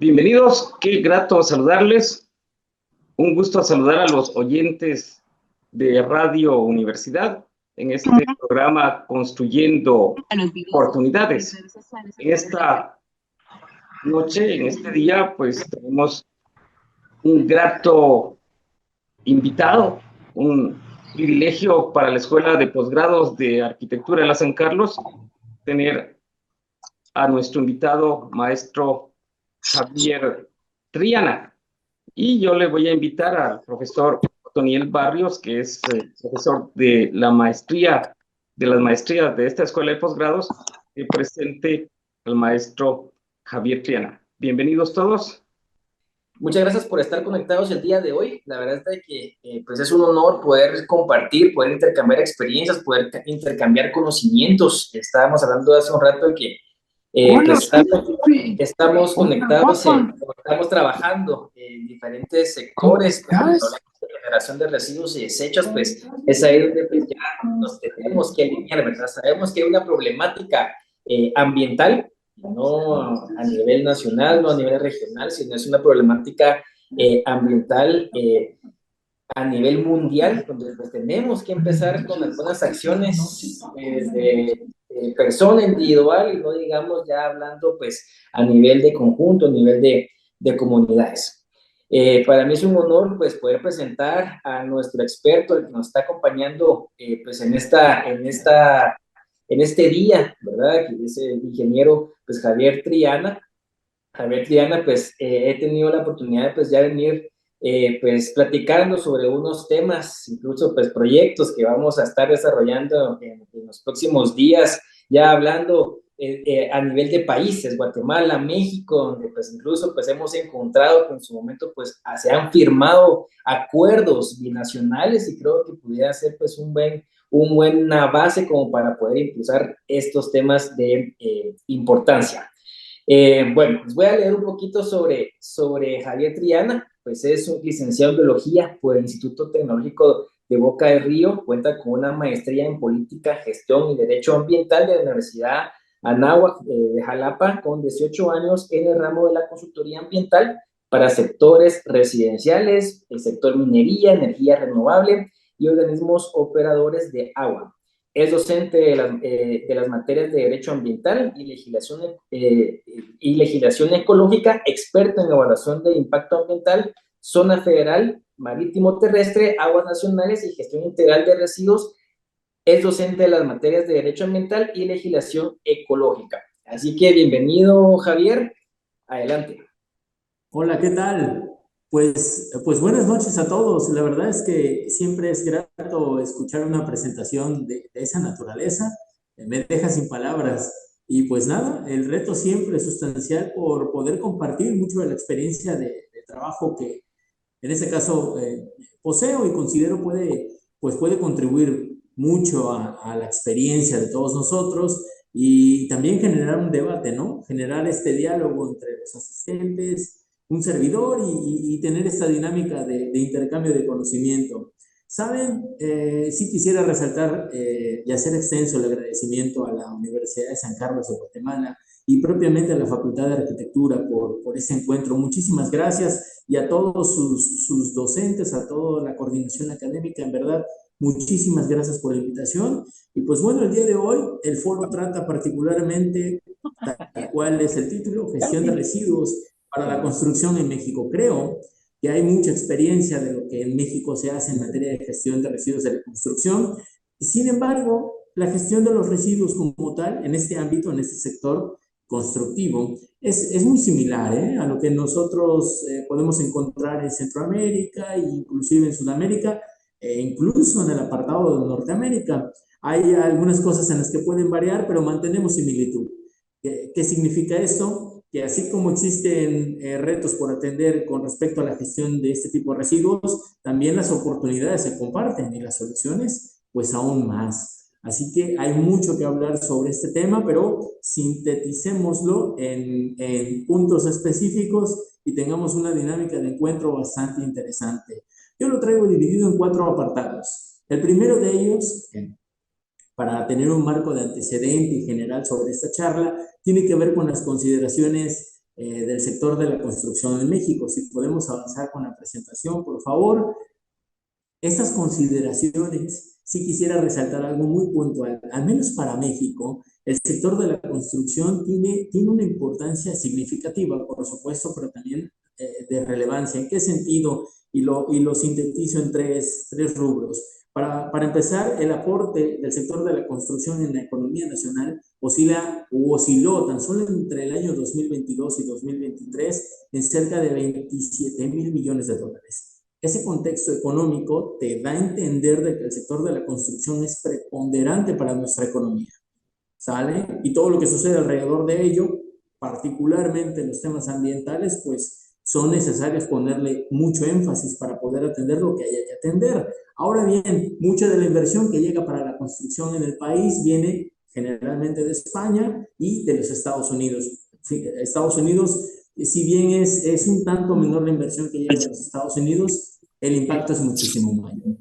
Bienvenidos, qué grato saludarles. Un gusto saludar a los oyentes de Radio Universidad en este programa Construyendo Oportunidades. En esta noche, en este día, pues tenemos un grato invitado, un privilegio para la Escuela de Posgrados de Arquitectura de la San Carlos, tener a nuestro invitado, maestro Javier Triana. Y yo le voy a invitar al profesor Otoniel Barrios, que es profesor de la maestría, de las maestrías de esta Escuela de Posgrados, que presente al maestro Javier Triana. Bienvenidos todos. Muchas gracias por estar conectados el día de hoy. La verdad es que pues es un honor poder compartir, poder intercambiar experiencias, poder intercambiar conocimientos. Estábamos hablando hace un rato de que pues estamos conectados, estamos trabajando en diferentes sectores, pues, de generación de residuos y desechos, pues es ahí donde pues, ya nos tenemos que alinear, ¿verdad? Sabemos que hay una problemática ambiental, no a nivel nacional, no a nivel regional, sino es una problemática ambiental a nivel mundial, donde pues, tenemos que empezar con algunas acciones de persona individual y no digamos ya hablando pues a nivel de conjunto, a nivel de comunidades. Para mí es un honor pues poder presentar a nuestro experto, el que nos está acompañando pues en este día, ¿verdad? Que es el ingeniero pues Javier Triana. Javier Triana, pues he tenido la oportunidad de pues ya venir pues platicando sobre unos temas, incluso pues proyectos que vamos a estar desarrollando en los próximos días, ya hablando a nivel de países, Guatemala, México, donde pues incluso pues hemos encontrado que en su momento pues se han firmado acuerdos binacionales y creo que pudiera ser pues una base como para poder impulsar estos temas de importancia. Bueno, les voy a leer un poquito sobre Javier Triana, pues es un licenciado en Biología por el Instituto Tecnológico de Boca del Río, cuenta con una maestría en Política, Gestión y Derecho Ambiental de la Universidad Anáhuac de Jalapa, con 18 años en el ramo de la consultoría ambiental para sectores residenciales, el sector minería, energía renovable y organismos operadores de agua. Es docente de las materias de Derecho Ambiental y legislación ecológica, experto en evaluación de impacto ambiental, zona federal, marítimo terrestre, aguas nacionales y gestión integral de residuos. Es docente de las materias de Derecho Ambiental y legislación ecológica. Así que bienvenido, Javier. Adelante. Hola, ¿qué tal? Pues buenas noches a todos. La verdad es que siempre es grato escuchar una presentación de esa naturaleza. Me deja sin palabras. Y pues nada, el reto siempre es sustancial por poder compartir mucho de la experiencia de trabajo que en este caso poseo y considero puede contribuir mucho a la experiencia de todos nosotros y también generar un debate, ¿no? Generar este diálogo entre los asistentes, un servidor y tener esta dinámica de intercambio de conocimiento. Saben, sí quisiera resaltar y hacer extenso el agradecimiento a la Universidad de San Carlos de Guatemala y propiamente a la Facultad de Arquitectura por este encuentro. Muchísimas gracias y a todos sus docentes, a toda la coordinación académica, en verdad, muchísimas gracias por la invitación. Y pues bueno, el día de hoy el foro trata particularmente, tal cual es el título, gestión de residuos para la construcción en México. Creo que hay mucha experiencia de lo que en México se hace en materia de gestión de residuos de la construcción. Sin embargo, la gestión de los residuos como tal, en este ámbito, en este sector constructivo, es muy similar a lo que nosotros podemos encontrar en Centroamérica e inclusive en Sudamérica, e incluso en el apartado de Norteamérica. Hay algunas cosas en las que pueden variar, pero mantenemos similitud. ¿Qué significa esto? Que así como existen retos por atender con respecto a la gestión de este tipo de residuos, también las oportunidades se comparten y las soluciones, pues aún más. Así que hay mucho que hablar sobre este tema, pero sinteticémoslo en puntos específicos y tengamos una dinámica de encuentro bastante interesante. Yo lo traigo dividido en 4 apartados. El primero de ellos, para tener un marco de antecedente y general sobre esta charla, tiene que ver con las consideraciones del sector de la construcción en México. Si podemos avanzar con la presentación, por favor. Estas consideraciones, sí quisiera resaltar algo muy puntual, al menos para México, el sector de la construcción tiene una importancia significativa, por supuesto, pero también de relevancia. ¿En qué sentido? Y lo sintetizo en tres rubros. Para empezar, el aporte del sector de la construcción en la economía nacional osciló tan solo entre el año 2022 y 2023 en cerca de 27,000 millones de dólares. Ese contexto económico te da a entender de que el sector de la construcción es preponderante para nuestra economía, ¿sale? Y todo lo que sucede alrededor de ello, particularmente en los temas ambientales, pues son necesarios ponerle mucho énfasis para poder atender lo que haya que atender. Ahora bien, mucha de la inversión que llega para la construcción en el país viene generalmente de España y de los Estados Unidos. Estados Unidos, si bien es un tanto menor la inversión que llega de los Estados Unidos, el impacto es muchísimo mayor.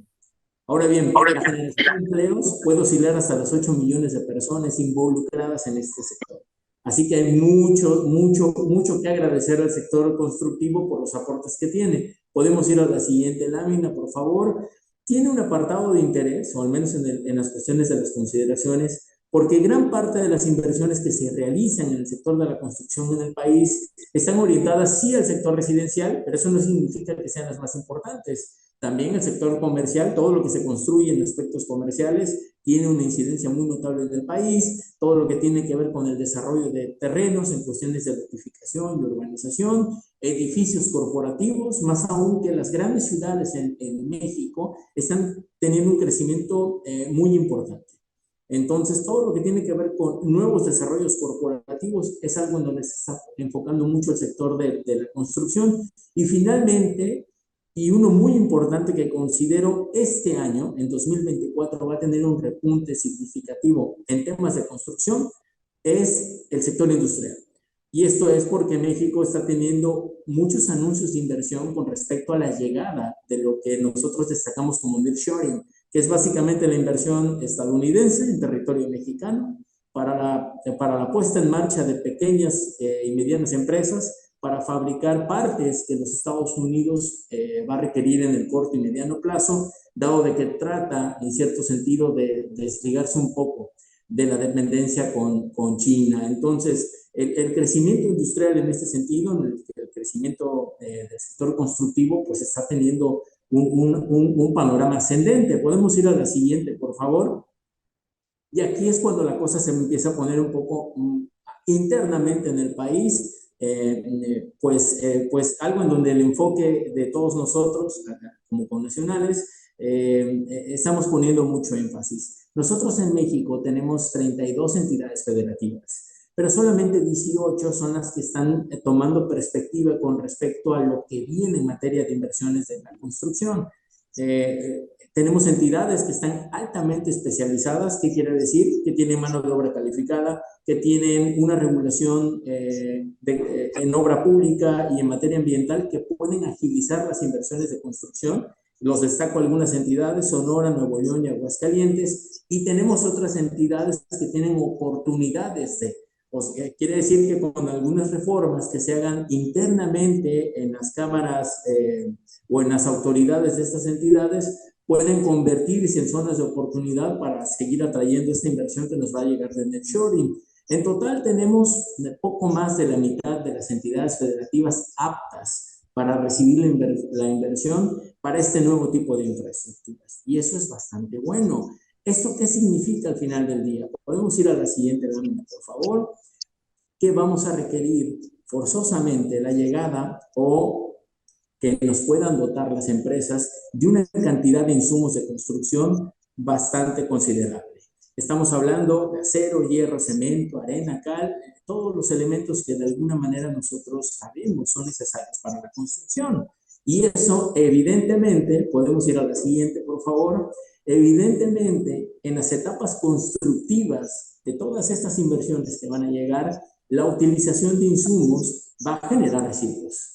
Ahora bien, la generación de empleos puede oscilar hasta las 8 millones de personas involucradas en este sector. Así que hay mucho que agradecer al sector constructivo por los aportes que tiene. Podemos ir a la siguiente lámina, por favor. Tiene un apartado de interés, o al menos en las cuestiones de las consideraciones, porque gran parte de las inversiones que se realizan en el sector de la construcción en el país están orientadas sí al sector residencial, pero eso no significa que sean las más importantes. También el sector comercial, todo lo que se construye en aspectos comerciales, tiene una incidencia muy notable en el país, todo lo que tiene que ver con el desarrollo de terrenos en cuestiones de edificación y urbanización, edificios corporativos, más aún que las grandes ciudades en México están teniendo un crecimiento muy importante. Entonces, todo lo que tiene que ver con nuevos desarrollos corporativos es algo en donde se está enfocando mucho el sector de la construcción. Y finalmente, y uno muy importante que considero este año, en 2024, va a tener un repunte significativo en temas de construcción, es el sector industrial. Y esto es porque México está teniendo muchos anuncios de inversión con respecto a la llegada de lo que nosotros destacamos como nearshoring, que es básicamente la inversión estadounidense en territorio mexicano para la puesta en marcha de pequeñas y medianas empresas para fabricar partes que los Estados Unidos va a requerir en el corto y mediano plazo, dado de que trata, en cierto sentido, de desligarse un poco de la dependencia con China. Entonces, el crecimiento industrial en este sentido, el crecimiento del sector constructivo, pues está teniendo un panorama ascendente. Podemos ir a la siguiente, por favor. Y aquí es cuando la cosa se empieza a poner un poco internamente en el país, pues algo en donde el enfoque de todos nosotros, como connacionales, estamos poniendo mucho énfasis. Nosotros en México tenemos 32 entidades federativas, pero solamente 18 son las que están tomando perspectiva con respecto a lo que viene en materia de inversiones de la construcción. Tenemos entidades que están altamente especializadas. ¿Qué quiere decir? Que tienen mano de obra calificada, que tienen una regulación en obra pública y en materia ambiental que pueden agilizar las inversiones de construcción. Los destaco algunas entidades: Sonora, Nuevo León y Aguascalientes. Y tenemos otras entidades que tienen oportunidades de... quiere decir que con algunas reformas que se hagan internamente en las cámaras o en las autoridades de estas entidades, pueden convertirse en zonas de oportunidad para seguir atrayendo esta inversión que nos va a llegar de nearshoring. En total tenemos poco más de la mitad de las entidades federativas aptas para recibir la inversión para este nuevo tipo de infraestructuras. Y eso es bastante bueno. ¿Esto qué significa al final del día? Podemos ir a la siguiente lámina, por favor. Que vamos a requerir forzosamente la llegada o que nos puedan dotar las empresas de una cantidad de insumos de construcción bastante considerable. Estamos hablando de acero, hierro, cemento, arena, cal, todos los elementos que de alguna manera nosotros sabemos son necesarios para la construcción. Y eso, evidentemente, podemos ir a la siguiente, por favor. Evidentemente, en las etapas constructivas de todas estas inversiones que van a llegar, la utilización de insumos va a generar residuos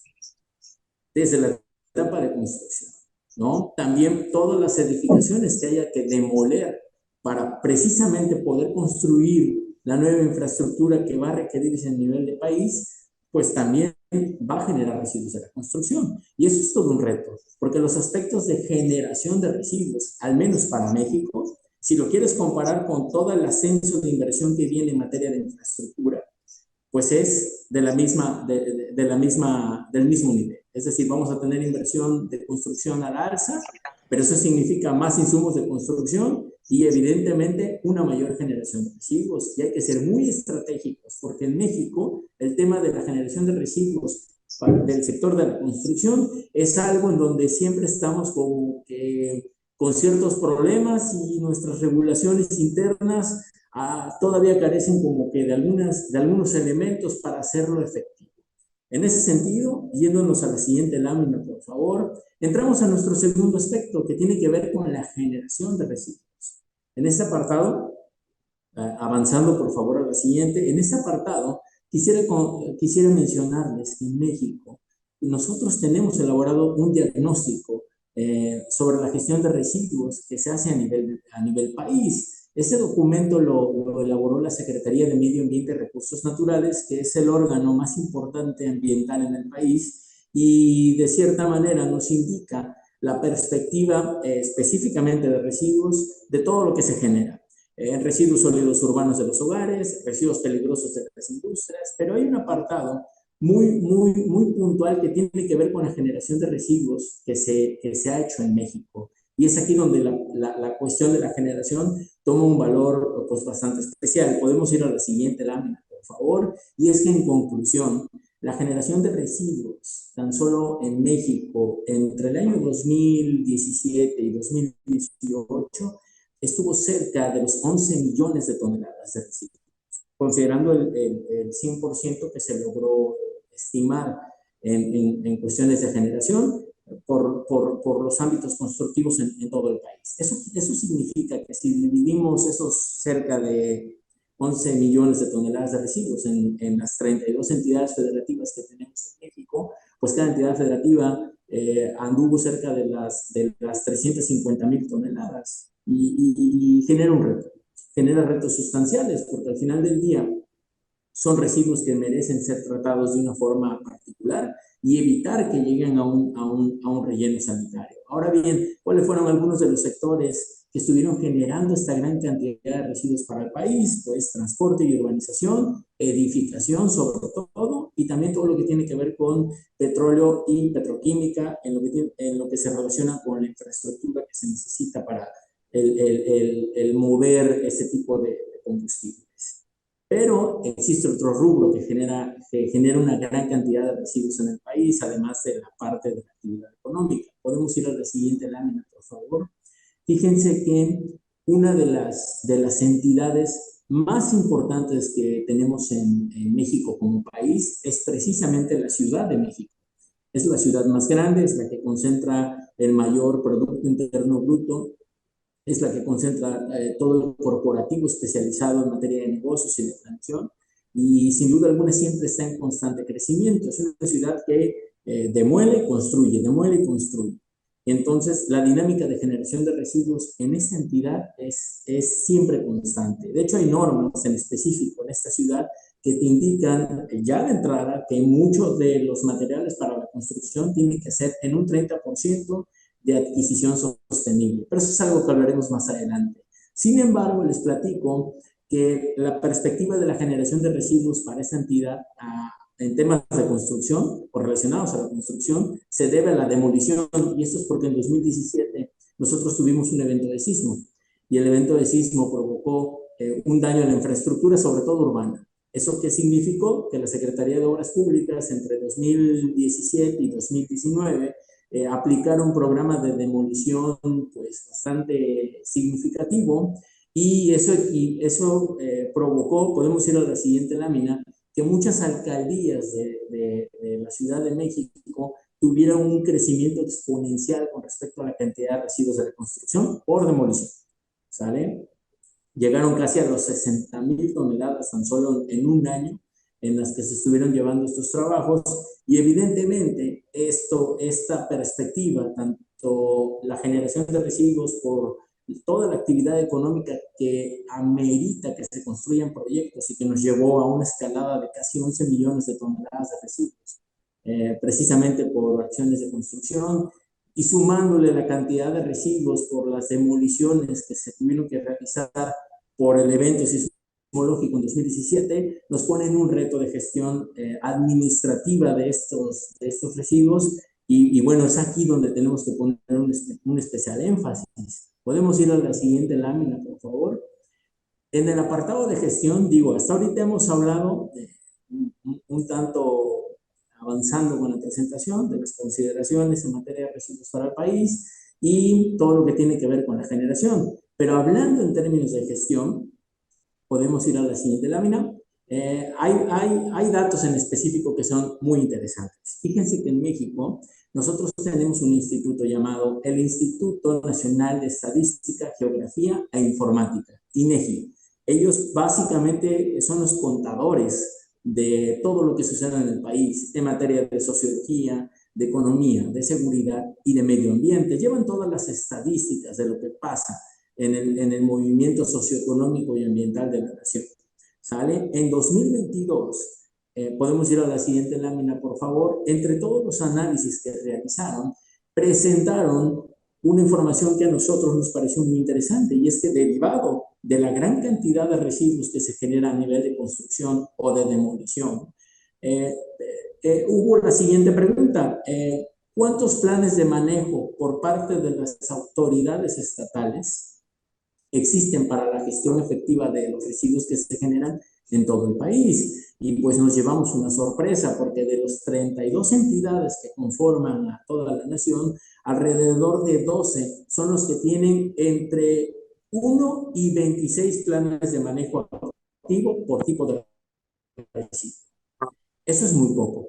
desde la etapa de construcción, ¿no? También todas las edificaciones que haya que demoler para precisamente poder construir la nueva infraestructura que va a requerirse a nivel de país, pues también va a generar residuos de la construcción. Y eso es todo un reto, porque los aspectos de generación de residuos, al menos para México, si lo quieres comparar con todo el ascenso de inversión que viene en materia de infraestructura, pues es de la misma, del mismo nivel. Es decir, vamos a tener inversión de construcción al alza, pero eso significa más insumos de construcción y evidentemente una mayor generación de residuos. Y hay que ser muy estratégicos, porque en México el tema de la generación de residuos del sector de la construcción es algo en donde siempre estamos como que con ciertos problemas y nuestras regulaciones internas todavía carecen como que de algunos elementos para hacerlo efectivo. En ese sentido, yéndonos a la siguiente lámina, por favor, entramos a nuestro segundo aspecto que tiene que ver con la generación de residuos. En este apartado, avanzando por favor a la siguiente, en este apartado quisiera mencionarles que en México nosotros tenemos elaborado un diagnóstico sobre la gestión de residuos que se hace a nivel país. Este documento lo elaboró la Secretaría de Medio Ambiente y Recursos Naturales, que es el órgano más importante ambiental en el país, y de cierta manera nos indica la perspectiva específicamente de residuos, de todo lo que se genera. Residuos sólidos urbanos de los hogares, residuos peligrosos de las industrias, pero hay un apartado muy puntual que tiene que ver con la generación de residuos que se ha hecho en México. Y es aquí donde la cuestión de la generación toma un valor pues, bastante especial. Podemos ir a la siguiente lámina, por favor. Y es que en conclusión, la generación de residuos, tan solo en México, entre el año 2017 y 2018, estuvo cerca de los 11 millones de toneladas de residuos, considerando el 100% que se logró estimar en cuestiones de generación por los ámbitos constructivos en todo el país. Eso significa que si dividimos esos cerca de 11 millones de toneladas de residuos en las 32 entidades federativas que tenemos en México, pues cada entidad federativa anduvo cerca de las 350,000 toneladas y genera un reto. Genera retos sustanciales porque al final del día son residuos que merecen ser tratados de una forma particular y evitar que lleguen a un relleno sanitario. Ahora bien, ¿cuáles fueron algunos de los sectores que estuvieron generando esta gran cantidad de residuos para el país? Pues transporte y urbanización, edificación sobre todo, y también todo lo que tiene que ver con petróleo y petroquímica, en lo que se relaciona con la infraestructura que se necesita para el mover ese tipo de combustibles. Pero existe otro rubro que genera una gran cantidad de residuos en el país, además de la parte de la actividad económica. Podemos ir a la siguiente lámina, por favor. Fíjense que una de las entidades más importantes que tenemos en México como país es precisamente la Ciudad de México. Es la ciudad más grande, es la que concentra el mayor Producto Interno Bruto, es la que concentra todo el corporativo especializado en materia de negocios y de planeación, y sin duda alguna siempre está en constante crecimiento. Es una ciudad que demuele y construye, demuele y construye. Entonces, la dinámica de generación de residuos en esta entidad es siempre constante. De hecho, hay normas en específico en esta ciudad que te indican ya de entrada que muchos de los materiales para la construcción tienen que ser en un 30% de adquisición sostenible. Pero eso es algo que hablaremos más adelante. Sin embargo, les platico que la perspectiva de la generación de residuos para esta entidad en temas de construcción o relacionados a la construcción se debe a la demolición, y esto es porque en 2017 nosotros tuvimos un evento de sismo, y el evento de sismo provocó un daño en la infraestructura, sobre todo urbana. ¿Eso qué significó? Que la Secretaría de Obras Públicas entre 2017 y 2019 aplicar un programa de demolición pues bastante significativo, y eso provocó, podemos ir a la siguiente lámina, que muchas alcaldías de la Ciudad de México tuvieron un crecimiento exponencial con respecto a la cantidad de residuos de reconstrucción por demolición, ¿sale? Llegaron casi a los 60,000 toneladas tan solo en un año en las que se estuvieron llevando estos trabajos, y evidentemente esta perspectiva, tanto la generación de residuos por toda la actividad económica que amerita que se construyan proyectos y que nos llevó a una escalada de casi 11 millones de toneladas de residuos, precisamente por acciones de construcción, y sumándole la cantidad de residuos por las demoliciones que se tuvieron que realizar por el evento sismológico en 2017, nos ponen un reto de gestión administrativa de estos residuos. Y bueno, es aquí donde tenemos que poner un especial énfasis. Podemos ir a la siguiente lámina, por favor. En el apartado de gestión, digo, hasta ahorita hemos hablado un tanto avanzando con la presentación de las consideraciones en materia de residuos para el país y todo lo que tiene que ver con la generación. Pero hablando en términos de gestión, podemos ir a la siguiente lámina. Hay datos en específico que son muy interesantes. Fíjense que en México nosotros tenemos un instituto llamado el Instituto Nacional de Estadística, Geografía e Informática, INEGI. Ellos básicamente son los contadores de todo lo que sucede en el país en materia de sociología, de economía, de seguridad y de medio ambiente. Llevan todas las estadísticas de lo que pasa en el movimiento socioeconómico y ambiental de la nación. ¿Sale? En 2022, podemos ir a la siguiente lámina, por favor. Entre todos los análisis que realizaron, presentaron una información que a nosotros nos pareció muy interesante, y es que derivado de la gran cantidad de residuos que se genera a nivel de construcción o de demolición, hubo la siguiente pregunta. ¿Cuántos planes de manejo por parte de las autoridades estatales existen para la gestión efectiva de los residuos que se generan en todo el país? Y pues nos llevamos una sorpresa, porque de los 32 entidades que conforman a toda la nación, alrededor de 12 son los que tienen entre 1 y 26 planes de manejo activo por tipo de residuo. Eso es muy poco.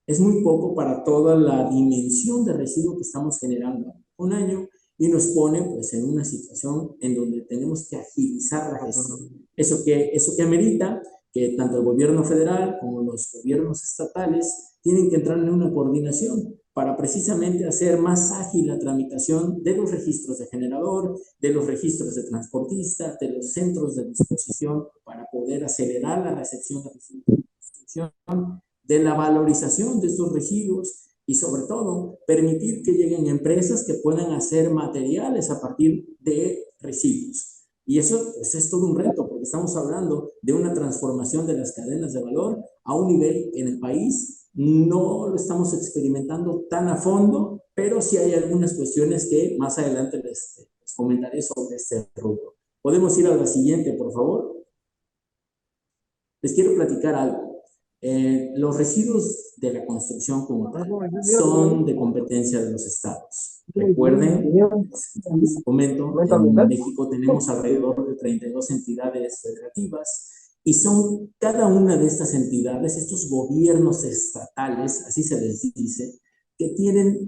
Es muy poco para toda la dimensión de residuo que estamos generando un año, y nos pone pues en una situación en donde tenemos que agilizar la gestión. Eso que amerita que tanto el gobierno federal como los gobiernos estatales tienen que entrar en una coordinación para precisamente hacer más ágil la tramitación de los registros de generador, de los registros de transportistas, de los centros de disposición, para poder acelerar la recepción de residuos, de la valorización de estos residuos, y sobre todo permitir que lleguen empresas que puedan hacer materiales a partir de residuos. Y eso es todo un reto, porque estamos hablando de una transformación de las cadenas de valor a un nivel que en el país no lo estamos experimentando tan a fondo, pero sí hay algunas cuestiones que más adelante les comentaré sobre este rubro. ¿Podemos ir a la siguiente, por favor? Les quiero platicar algo. Los residuos de la construcción como tal son de competencia de los estados. Recuerden, les comento, en México tenemos alrededor de 32 entidades federativas, y son cada una de estas entidades, estos gobiernos estatales, así se les dice, que tienen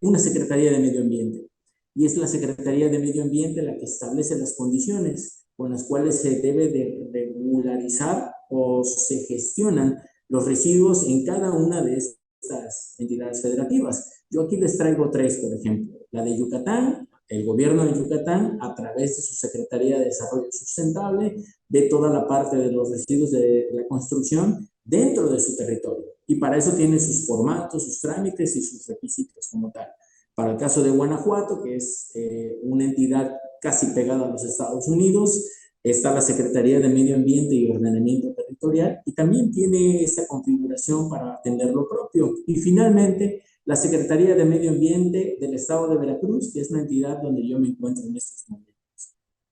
una Secretaría de Medio Ambiente. Y es la Secretaría de Medio Ambiente la que establece las condiciones con las cuales se debe de regularizar o se gestionan los residuos en cada una de estas entidades federativas. Yo aquí les traigo 3, por ejemplo. La de Yucatán, el gobierno de Yucatán, a través de su Secretaría de Desarrollo Sustentable, ve toda la parte de los residuos de la construcción dentro de su territorio. Y para eso tiene sus formatos, sus trámites y sus requisitos como tal. Para el caso de Guanajuato, que es una entidad casi pegada a los Estados Unidos, está la Secretaría de Medio Ambiente y Ordenamiento Territorial, y también tiene esta configuración para atender lo propio. Y finalmente, la Secretaría de Medio Ambiente del Estado de Veracruz, que es la entidad donde yo me encuentro en estos momentos.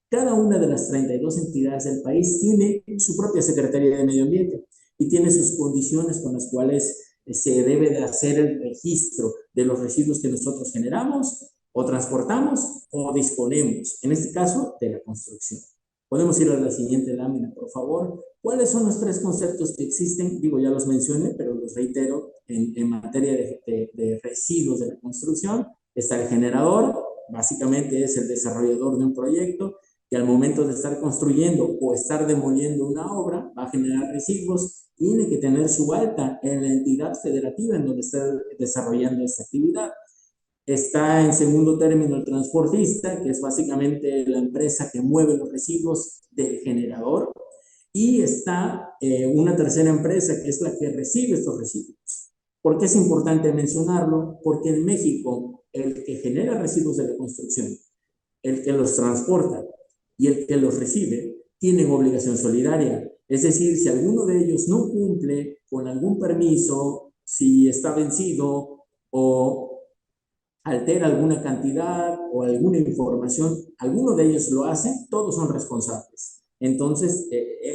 Cada una de las 32 entidades del país tiene su propia Secretaría de Medio Ambiente y tiene sus condiciones con las cuales se debe de hacer el registro de los residuos que nosotros generamos o transportamos o disponemos, en este caso de la construcción. Podemos ir a la siguiente lámina, por favor. ¿Cuáles son los 3 conceptos que existen? Digo, ya los mencioné, pero los reitero. En materia de residuos de la construcción, está el generador, básicamente es el desarrollador de un proyecto, que al momento de estar construyendo o estar demoliendo una obra, va a generar residuos, tiene que tener su alta en la entidad federativa en donde está desarrollando esta actividad. Está en segundo término el transportista, que es básicamente la empresa que mueve los residuos del generador. Y está una tercera empresa, que es la que recibe estos residuos. ¿Por qué es importante mencionarlo? Porque en México, el que genera residuos de la construcción, el que los transporta y el que los recibe, tienen obligación solidaria. Es decir, si alguno de ellos no cumple con algún permiso, si está vencido o altera alguna cantidad o alguna información, alguno de ellos lo hace, todos son responsables. Entonces,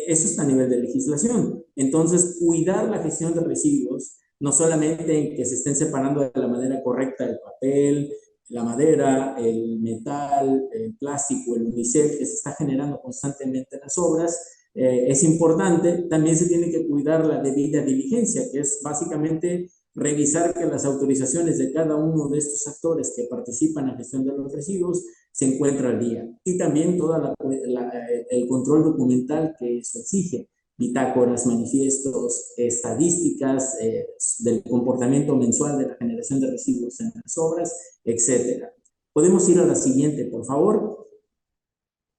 eso está a nivel de legislación. Entonces, cuidar la gestión de residuos, no solamente en que se estén separando de la manera correcta el papel, la madera, el metal, el plástico, el unicel que se está generando constantemente en las obras, es importante. También se tiene que cuidar la debida diligencia, que es básicamente revisar que las autorizaciones de cada uno de estos actores que participan en la gestión de los residuos se encuentra al día. Y también todo el control documental que eso exige, bitácoras, manifiestos, estadísticas del comportamiento mensual de la generación de residuos en las obras, etc. Podemos ir a la siguiente, por favor.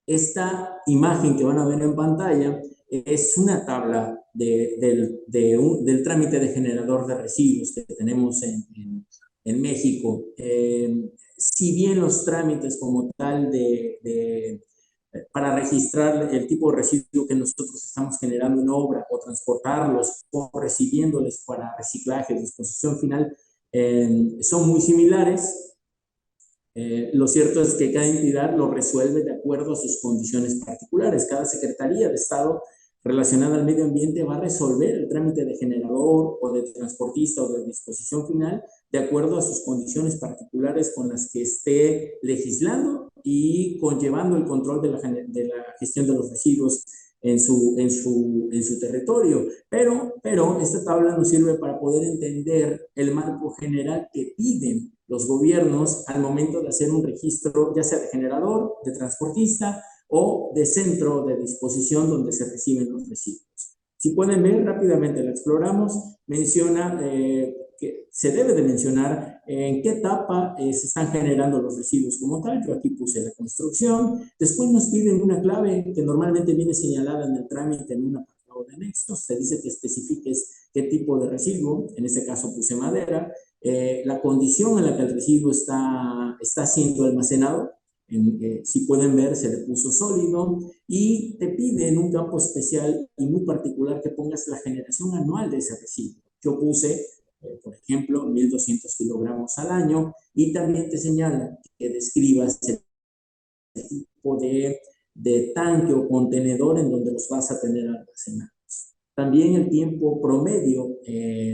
Esta imagen que van a ver en pantalla es una tabla del trámite de generador de residuos que tenemos en México. Si bien los trámites como tal para registrar el tipo de residuo que nosotros estamos generando en obra o transportarlos o recibiéndoles para reciclaje, disposición final, son muy similares. Lo cierto es que cada entidad lo resuelve de acuerdo a sus condiciones particulares. Cada Secretaría de Estado relacionada al medio ambiente va a resolver el trámite de generador o de transportista o de disposición final de acuerdo a sus condiciones particulares con las que esté legislando y conllevando el control de la gestión de los residuos en su territorio. Pero esta tabla nos sirve para poder entender el marco general que piden los gobiernos al momento de hacer un registro, ya sea de generador, de transportista o de centro de disposición donde se reciben los residuos. Si pueden ver, rápidamente la exploramos, menciona que se debe de mencionar en qué etapa se están generando los residuos como tal. Yo aquí puse la construcción. Después nos piden una clave que normalmente viene señalada en el trámite en un apartado de anexos. Se dice que especifiques qué tipo de residuo, en este caso puse madera, la condición en la que el residuo está siendo almacenado. Si pueden ver, se le puso sólido y te pide en un campo especial y muy particular que pongas la generación anual de ese residuo. Yo puse, por ejemplo, 1.200 kilogramos al año y también te señala que describas el tipo de tanque o contenedor en donde los vas a tener almacenados. También el tiempo promedio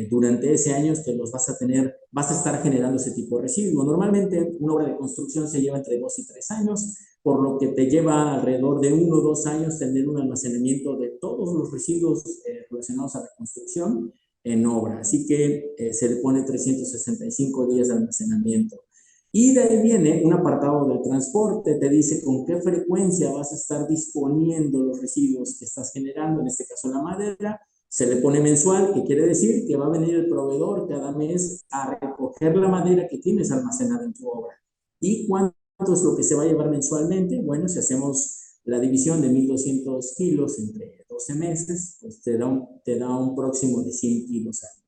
durante ese año que los vas a estar generando ese tipo de residuo. Normalmente una obra de construcción se lleva entre 2 y 3 años, por lo que te lleva alrededor de 1 o 2 años tener un almacenamiento de todos los residuos relacionados a la construcción en obra. Así que se le pone 365 días de almacenamiento. Y de ahí viene un apartado del transporte, te dice con qué frecuencia vas a estar disponiendo los residuos que estás generando, en este caso la madera. Se le pone mensual, que quiere decir que va a venir el proveedor cada mes a recoger la madera que tienes almacenada en tu obra. ¿Y cuánto es lo que se va a llevar mensualmente? Bueno, si hacemos la división de 1.200 kilos entre 12 meses, pues te da un próximo de 100 kilos al mes.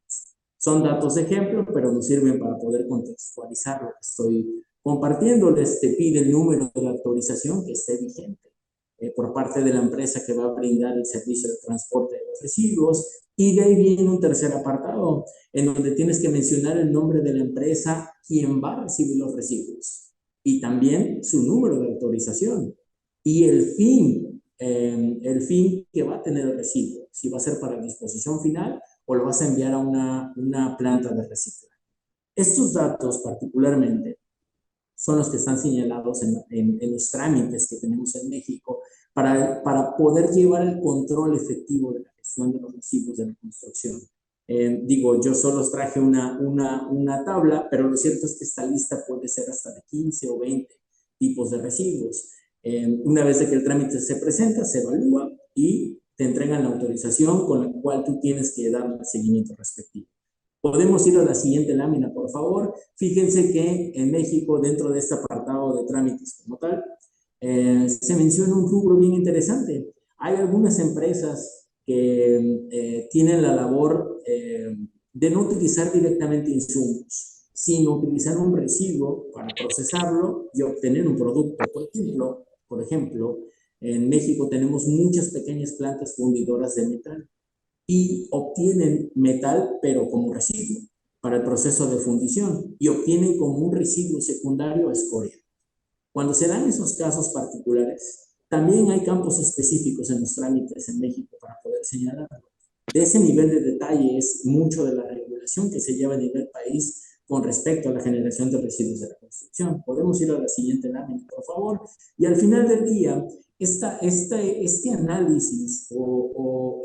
Son datos de ejemplo, pero nos sirven para poder contextualizar lo que estoy compartiéndoles. Te pide el número de la autorización que esté vigente por parte de la empresa que va a brindar el servicio de transporte de los residuos. Y de ahí viene un tercer apartado, en donde tienes que mencionar el nombre de la empresa, quien va a recibir los residuos, y también su número de autorización y el fin que va a tener el residuo, si va a ser para disposición final o lo vas a enviar a una planta de reciclaje. Estos datos particularmente son los que están señalados en los trámites que tenemos en México para poder llevar el control efectivo de la gestión de los residuos de la construcción. Yo solo os traje una tabla, pero lo cierto es que esta lista puede ser hasta de 15 o 20 tipos de residuos. Una vez que el trámite se presenta, se evalúa y te entregan la autorización con la cual tú tienes que dar el seguimiento respectivo. Podemos ir a la siguiente lámina, por favor. Fíjense que en México, dentro de este apartado de trámites como tal, se menciona un rubro bien interesante. Hay algunas empresas que tienen la labor de no utilizar directamente insumos, sino utilizar un residuo para procesarlo y obtener un producto. Por ejemplo, en México tenemos muchas pequeñas plantas fundidoras de metal y obtienen metal, pero como residuo para el proceso de fundición, y obtienen como un residuo secundario escoria. Cuando se dan esos casos particulares, también hay campos específicos en los trámites en México para poder señalarlo. De ese nivel de detalle es mucho de la regulación que se lleva a nivel país con respecto a la generación de residuos de la construcción. Podemos ir a la siguiente lámina, por favor. Y al final del día, este análisis o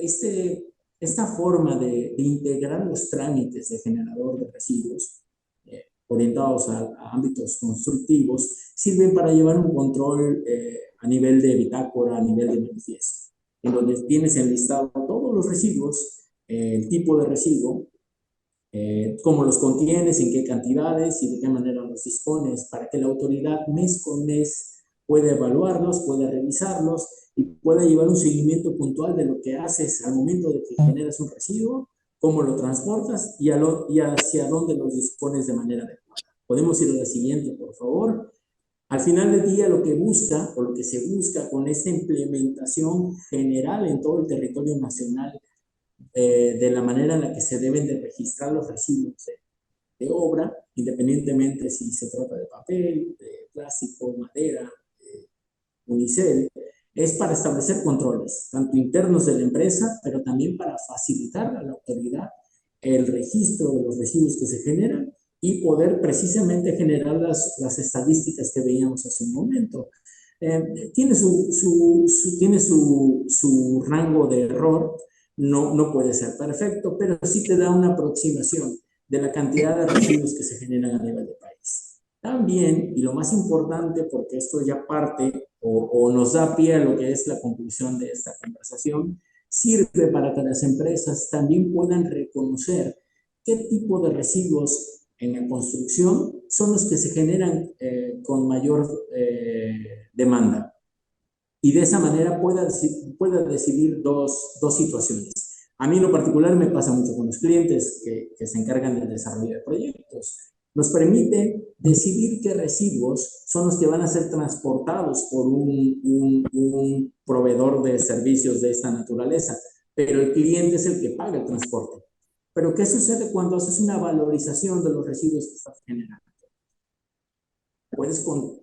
esta forma de integrar los trámites de generador de residuos orientados a ámbitos constructivos sirven para llevar un control a nivel de bitácora, a nivel de manifiesto, en donde tienes enlistado todos los residuos, el tipo de residuo, cómo los contienes, en qué cantidades y de qué manera los dispones, para que la autoridad mes con mes pueda evaluarlos, pueda revisarlos y pueda llevar un seguimiento puntual de lo que haces al momento de que generas un residuo, cómo lo transportas y hacia dónde los dispones de manera adecuada. Podemos ir a la siguiente, por favor. Al final del día, lo que busca o lo que se busca con esta implementación general en todo el territorio nacional de la manera en la que se deben de registrar los residuos de obra, independientemente si se trata de papel, de plástico, madera, unicel, es para establecer controles, tanto internos de la empresa, pero también para facilitar a la autoridad el registro de los residuos que se generan y poder precisamente generar las estadísticas que veíamos hace un momento. Tiene su rango de error, no puede ser perfecto, pero sí te da una aproximación de la cantidad de residuos que se generan a nivel de país. También, y lo más importante, porque esto ya parte o nos da pie a lo que es la conclusión de esta conversación, sirve para que las empresas también puedan reconocer qué tipo de residuos en la construcción son los que se generan con mayor demanda. Y de esa manera pueda decidir dos situaciones. A mí en lo particular me pasa mucho con los clientes que se encargan del desarrollo de proyectos. Nos permite decidir qué residuos son los que van a ser transportados por un proveedor de servicios de esta naturaleza, pero el cliente es el que paga el transporte. Pero ¿qué sucede cuando haces una valorización de los residuos que estás generando?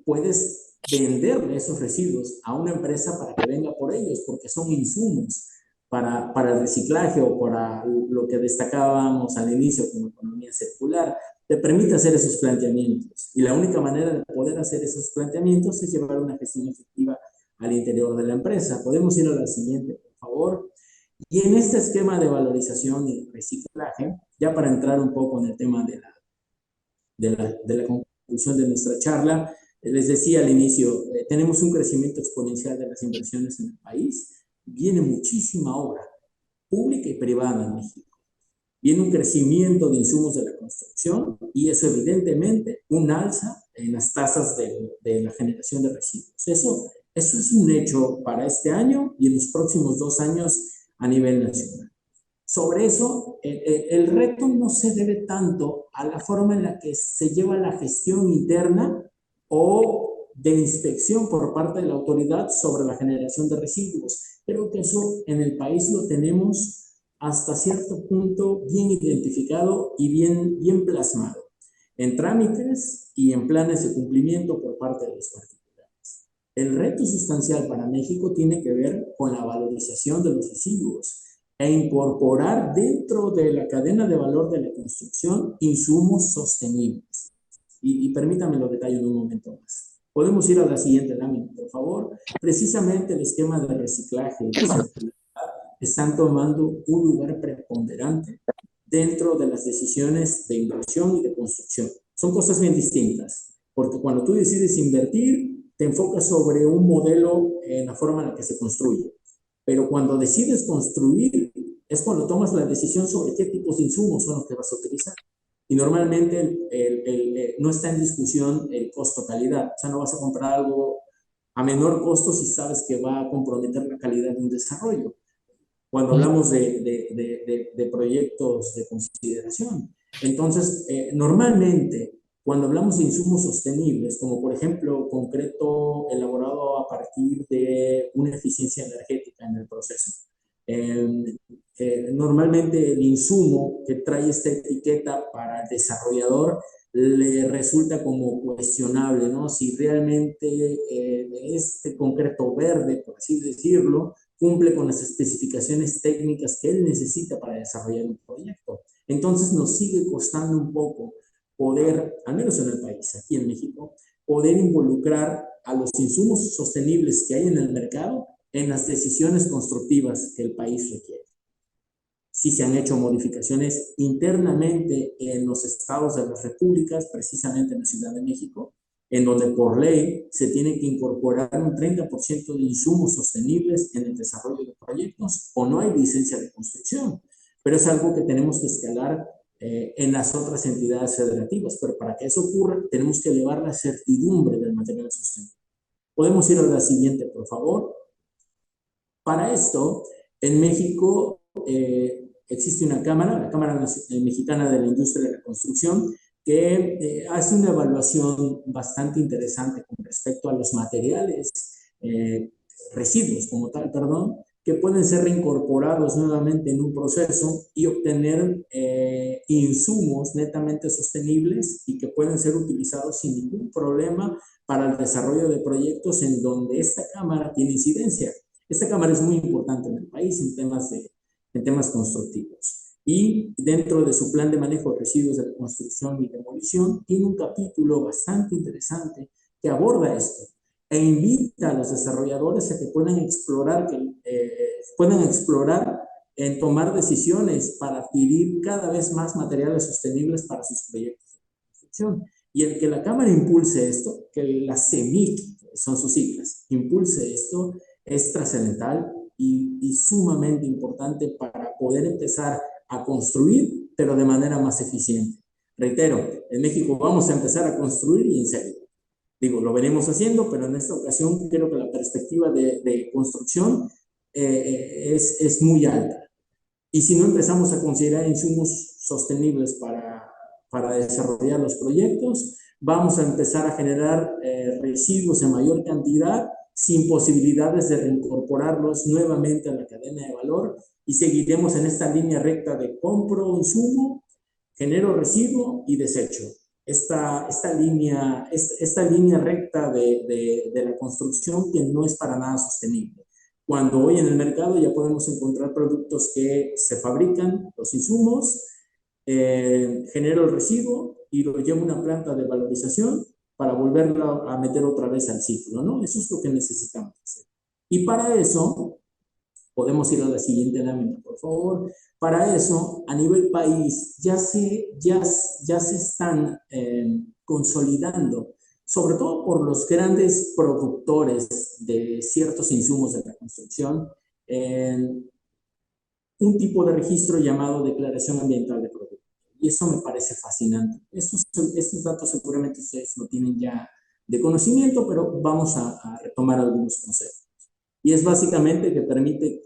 Puedes venderle esos residuos a una empresa para que venga por ellos, porque son insumos para el reciclaje o para lo que destacábamos al inicio como economía circular. Te permite hacer esos planteamientos. Y la única manera de poder hacer esos planteamientos es llevar una gestión efectiva al interior de la empresa. Podemos ir a la siguiente, por favor. Y en este esquema de valorización y reciclaje, ya para entrar un poco en el tema de la conclusión de nuestra charla, les decía al inicio, tenemos un crecimiento exponencial de las inversiones en el país. Viene muchísima obra pública y privada en México. Viene un crecimiento de insumos de la construcción y eso evidentemente un alza en las tasas de la generación de residuos. Eso es un hecho para este año y en los próximos 2 años a nivel nacional. Sobre eso, el reto no se debe tanto a la forma en la que se lleva la gestión interna o de inspección por parte de la autoridad sobre la generación de residuos. Creo que eso en el país lo tenemos hasta cierto punto bien identificado y bien plasmado en trámites y en planes de cumplimiento por parte de los particulares. El reto sustancial para México tiene que ver con la valorización de los residuos e incorporar dentro de la cadena de valor de la construcción insumos sostenibles. Y permítame lo detallo en un momento más. Podemos ir a la siguiente lámina, por favor. Precisamente el esquema de reciclaje y circularidad están tomando un lugar preponderante dentro de las decisiones de inversión y de construcción. Son cosas bien distintas, porque cuando tú decides invertir, te enfocas sobre un modelo en la forma en la que se construye. Pero cuando decides construir, es cuando tomas la decisión sobre qué tipos de insumos son los que vas a utilizar. Y normalmente no está en discusión el costo-calidad. O sea, no vas a comprar algo a menor costo si sabes que va a comprometer la calidad de un desarrollo. Cuando hablamos de proyectos de consideración. Entonces, normalmente, cuando hablamos de insumos sostenibles, como por ejemplo concreto elaborado a partir de una eficiencia energética en el proceso, normalmente el insumo que trae esta etiqueta para el desarrollador le resulta como cuestionable, ¿no? Si realmente este concreto verde, por así decirlo, cumple con las especificaciones técnicas que él necesita para desarrollar un proyecto. Entonces nos sigue costando un poco poder, al menos en el país, aquí en México, poder involucrar a los insumos sostenibles que hay en el mercado en las decisiones constructivas que el país requiere. Sí se han hecho modificaciones internamente en los estados de las repúblicas, precisamente en la Ciudad de México, en donde por ley se tiene que incorporar un 30% de insumos sostenibles en el desarrollo de proyectos o no hay licencia de construcción. Pero es algo que tenemos que escalar en las otras entidades federativas. Pero para que eso ocurra, tenemos que elevar la certidumbre del material sostenible. Podemos ir a la siguiente, por favor. Para esto, en México existe una cámara, la Cámara Mexicana de la Industria de la Construcción, que hace una evaluación bastante interesante con respecto a los materiales, residuos como tal, perdón, que pueden ser reincorporados nuevamente en un proceso y obtener insumos netamente sostenibles y que pueden ser utilizados sin ningún problema para el desarrollo de proyectos en donde esta cámara tiene incidencia. Esta cámara es muy importante en el país en temas constructivos. Y dentro de su plan de manejo de residuos de construcción y demolición, tiene un capítulo bastante interesante que aborda esto e invita a los desarrolladores a que puedan explorar en tomar decisiones para adquirir cada vez más materiales sostenibles para sus proyectos de construcción. Y el que la Cámara impulse esto, que la CEMIC, son sus siglas, impulse esto, es trascendental y sumamente importante para poder empezar a construir, pero de manera más eficiente. Reitero, en México vamos a empezar a construir y en serio. Digo, lo veremos haciendo, pero en esta ocasión creo que la perspectiva de construcción es muy alta. Y si no empezamos a considerar insumos sostenibles para desarrollar los proyectos, vamos a empezar a generar residuos en mayor cantidad sin posibilidades de reincorporarlos nuevamente a la cadena de valor y seguiremos en esta línea recta de compro insumo, genero residuo y desecho. Esta línea recta de la construcción que no es para nada sostenible. Cuando hoy en el mercado ya podemos encontrar productos que se fabrican, los insumos, genero el residuo y lo llevo a una planta de valorización para volverlo a meter otra vez al ciclo, ¿no? Eso es lo que necesitamos hacer. Y para eso, podemos ir a la siguiente lámina, por favor. Para eso, a nivel país, ya se están consolidando, sobre todo por los grandes productores de ciertos insumos de la construcción, un tipo de registro llamado Declaración Ambiental de Producto. Y eso me parece fascinante. Estos datos seguramente ustedes no tienen ya de conocimiento, pero vamos a retomar algunos conceptos. Y es básicamente que permite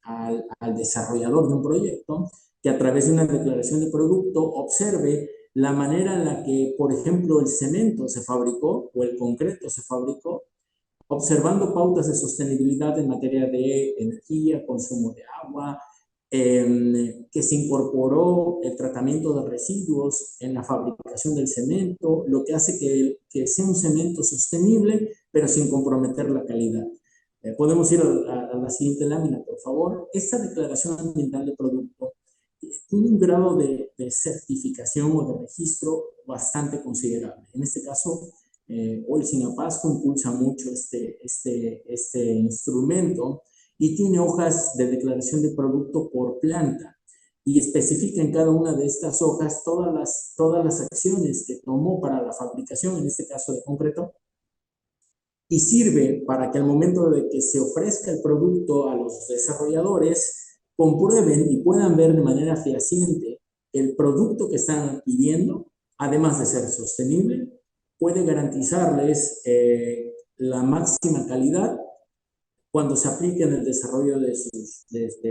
al desarrollador de un proyecto que a través de una declaración de producto observe la manera en la que, por ejemplo, el cemento se fabricó o el concreto se fabricó, observando pautas de sostenibilidad en materia de energía, consumo de agua, que se incorporó el tratamiento de residuos en la fabricación del cemento, lo que hace que sea un cemento sostenible, pero sin comprometer la calidad. Podemos ir a la siguiente lámina, por favor. Esta declaración ambiental de producto tiene un grado de certificación o de registro bastante considerable. En este caso, hoy el SINAPASCO impulsa mucho este instrumento y tiene hojas de declaración de producto por planta y especifica en cada una de estas hojas todas las acciones que tomó para la fabricación, en este caso de concreto, y sirve para que al momento de que se ofrezca el producto a los desarrolladores comprueben y puedan ver de manera fehaciente el producto que están adquiriendo, además de ser sostenible, puede garantizarles la máxima calidad cuando se aplique en el desarrollo de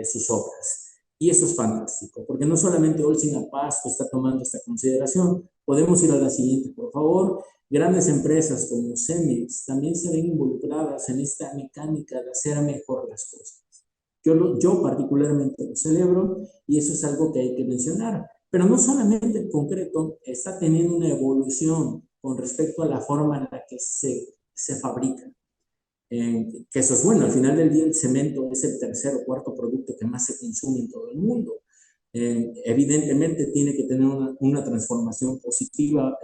sus obras. Y eso es fantástico, porque no solamente Holcim Pasco está tomando esta consideración. Podemos ir a la siguiente, por favor. Grandes empresas como Cemex también se ven involucradas en esta mecánica de hacer mejor las cosas. Yo particularmente lo celebro y eso es algo que hay que mencionar. Pero no solamente en concreto está teniendo una evolución con respecto a la forma en la que se fabrica. Que eso es bueno. Al final del día el cemento es el tercer o cuarto producto que más se consume en todo el mundo. Evidentemente tiene que tener una transformación positiva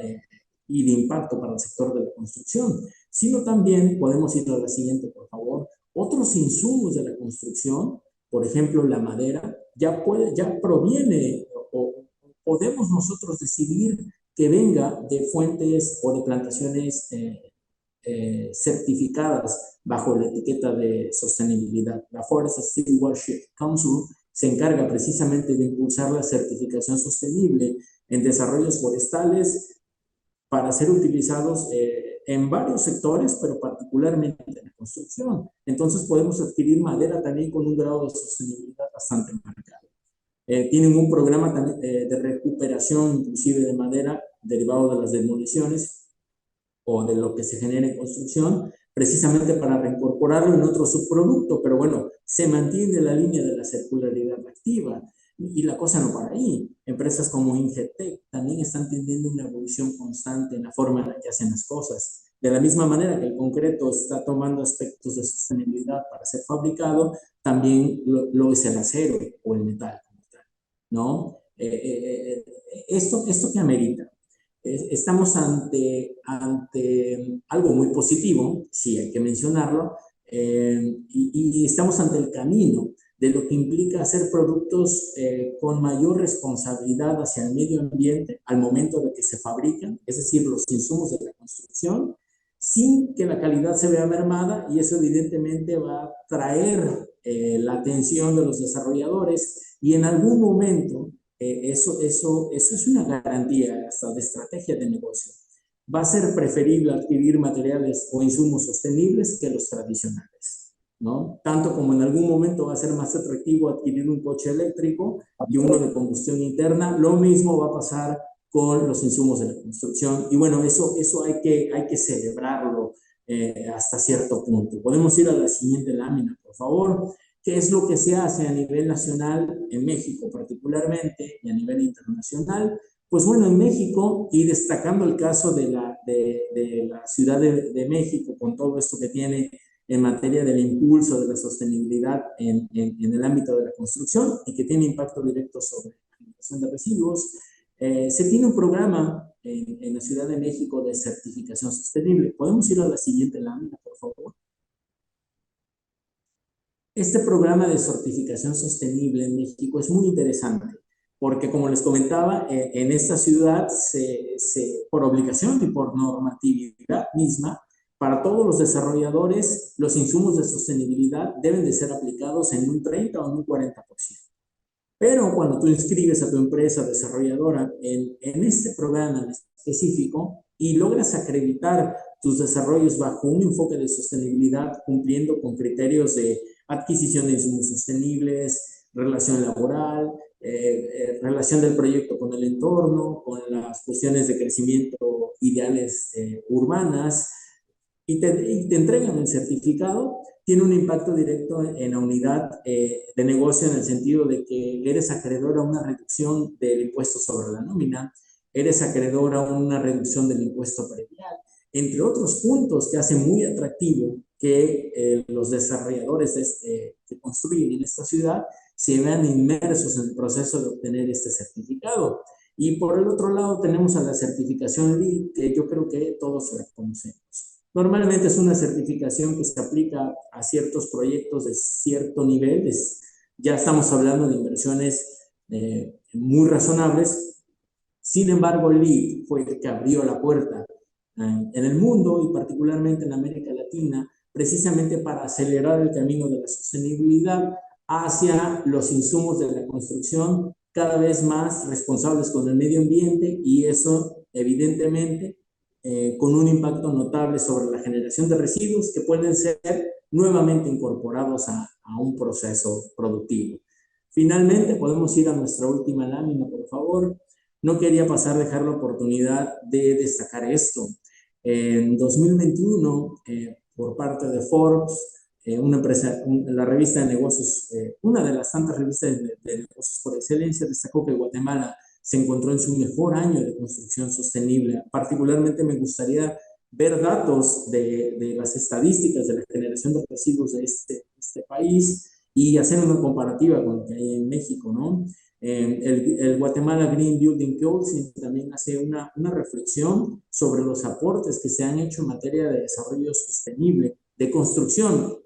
y de impacto para el sector de la construcción, sino también podemos ir a la siguiente, por favor. Otros insumos de la construcción, por ejemplo, la madera, ya proviene o podemos nosotros decidir que venga de fuentes o de plantaciones certificadas bajo la etiqueta de sostenibilidad. La Forest Stewardship Council se encarga precisamente de impulsar la certificación sostenible en desarrollos forestales para ser utilizados en varios sectores, pero particularmente en la construcción. Entonces podemos adquirir madera también con un grado de sostenibilidad bastante marcado. Tienen un programa también, de recuperación inclusive de madera derivado de las demoliciones o de lo que se genera en construcción, precisamente para reincorporarlo en otro subproducto, pero bueno, se mantiene la línea de la circularidad activa. Y la cosa no para ahí. Empresas como Ingetec también están teniendo una evolución constante en la forma en la que hacen las cosas. De la misma manera que el concreto está tomando aspectos de sostenibilidad para ser fabricado, también lo es el acero o el metal, ¿no? ¿Esto qué amerita? Estamos ante algo muy positivo, sí, hay que mencionarlo, y estamos ante el camino de lo que implica hacer productos con mayor responsabilidad hacia el medio ambiente al momento de que se fabrican, es decir, los insumos de la construcción, sin que la calidad se vea mermada, y eso evidentemente va a traer la atención de los desarrolladores, y en algún momento eso es una garantía hasta de estrategia de negocio. Va a ser preferible adquirir materiales o insumos sostenibles que los tradicionales, ¿no? Tanto como en algún momento va a ser más atractivo adquirir un coche eléctrico y uno de combustión interna, lo mismo va a pasar con los insumos de la construcción. Y bueno, eso hay que celebrarlo hasta cierto punto. Podemos ir a la siguiente lámina, por favor. ¿Qué es lo que se hace a nivel nacional en México particularmente y a nivel internacional? Pues bueno, en México, y destacando el caso de la Ciudad de México, con todo esto que tiene en materia del impulso de la sostenibilidad en el ámbito de la construcción y que tiene impacto directo sobre la generación de residuos, se tiene un programa en la Ciudad de México de certificación sostenible. ¿Podemos ir a la siguiente lámina, por favor? Este programa de certificación sostenible en México es muy interesante porque, como les comentaba, en esta ciudad por obligación y por normatividad misma, para todos los desarrolladores, los insumos de sostenibilidad deben de ser aplicados en un 30 o en un 40%. Pero cuando tú inscribes a tu empresa desarrolladora en este programa en específico y logras acreditar tus desarrollos bajo un enfoque de sostenibilidad, cumpliendo con criterios de adquisición de insumos sostenibles, relación laboral, relación del proyecto con el entorno, con las cuestiones de crecimiento ideales urbanas, y te entregan el certificado, tiene un impacto directo en la unidad de negocio, en el sentido de que eres acreedor a una reducción del impuesto sobre la nómina, eres acreedor a una reducción del impuesto predial, entre otros puntos que hacen muy atractivo que los desarrolladores que construyen en esta ciudad se vean inmersos en el proceso de obtener este certificado. Y por el otro lado tenemos a la certificación LEED, que yo creo que todos la conocemos. Normalmente es una certificación que se aplica a ciertos proyectos de cierto nivel. Ya estamos hablando de inversiones muy razonables. Sin embargo, LEED fue el que abrió la puerta en el mundo y particularmente en América Latina, precisamente para acelerar el camino de la sostenibilidad hacia los insumos de la construcción cada vez más responsables con el medio ambiente y eso evidentemente con un impacto notable sobre la generación de residuos que pueden ser nuevamente incorporados a un proceso productivo. Finalmente, podemos ir a nuestra última lámina, por favor. No quería dejar la oportunidad de destacar esto. En 2021, por parte de Forbes, una empresa, la revista de negocios, una de las tantas revistas de negocios por excelencia, destacó que Guatemala se encontró en su mejor año de construcción sostenible. Particularmente me gustaría ver datos de las estadísticas de la generación de residuos de este país y hacer una comparativa con lo que hay en México, ¿no? El Guatemala Green Building Council también hace una reflexión sobre los aportes que se han hecho en materia de desarrollo sostenible, de construcción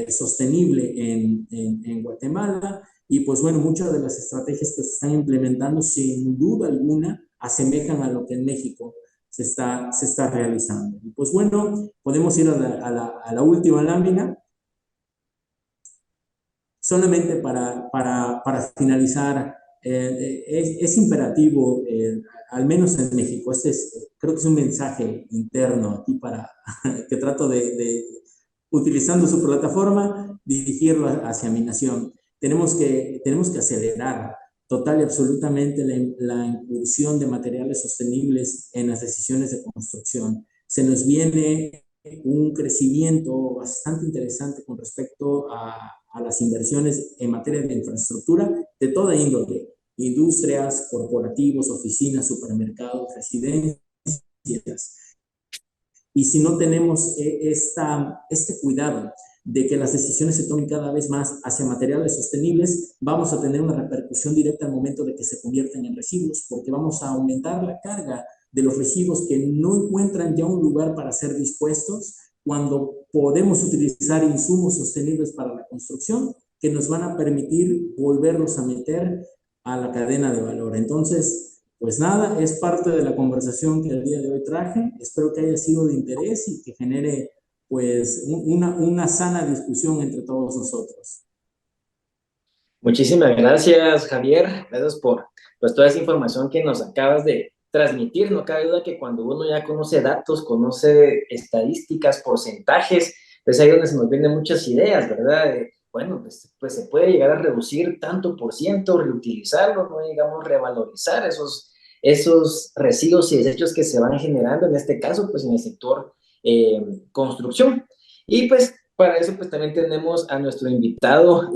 sostenible en Guatemala. Y pues bueno, muchas de las estrategias que se están implementando sin duda alguna asemejan a lo que en México se está realizando. Y pues bueno, podemos ir a la última lámina. Solamente para finalizar, es imperativo, al menos en México, creo que es un mensaje interno aquí que trato utilizando su plataforma, dirigirlo hacia mi nación. Tenemos que acelerar total y absolutamente la inclusión de materiales sostenibles en las decisiones de construcción. Se nos viene un crecimiento bastante interesante con respecto a las inversiones en materia de infraestructura de toda índole, industrias, corporativos, oficinas, supermercados, residencias. Y si no tenemos este cuidado de que las decisiones se tomen cada vez más hacia materiales sostenibles, vamos a tener una repercusión directa al momento de que se convierten en residuos, porque vamos a aumentar la carga de los residuos que no encuentran ya un lugar para ser dispuestos cuando podemos utilizar insumos sostenibles para la construcción que nos van a permitir volverlos a meter a la cadena de valor. Entonces, pues nada, es parte de la conversación que el día de hoy traje. Espero que haya sido de interés y que genere pues una sana discusión entre todos nosotros. Muchísimas gracias, Javier. Gracias por pues, toda esa información que nos acabas de transmitir. No cabe duda que cuando uno ya conoce datos, conoce estadísticas, porcentajes, pues ahí es donde se nos vienen muchas ideas, ¿verdad? Bueno, pues se puede llegar a reducir tanto por ciento, reutilizarlo, no digamos revalorizar esos residuos y desechos que se van generando, en este caso, pues en el sector construcción. Y pues para eso pues también tenemos a nuestro invitado,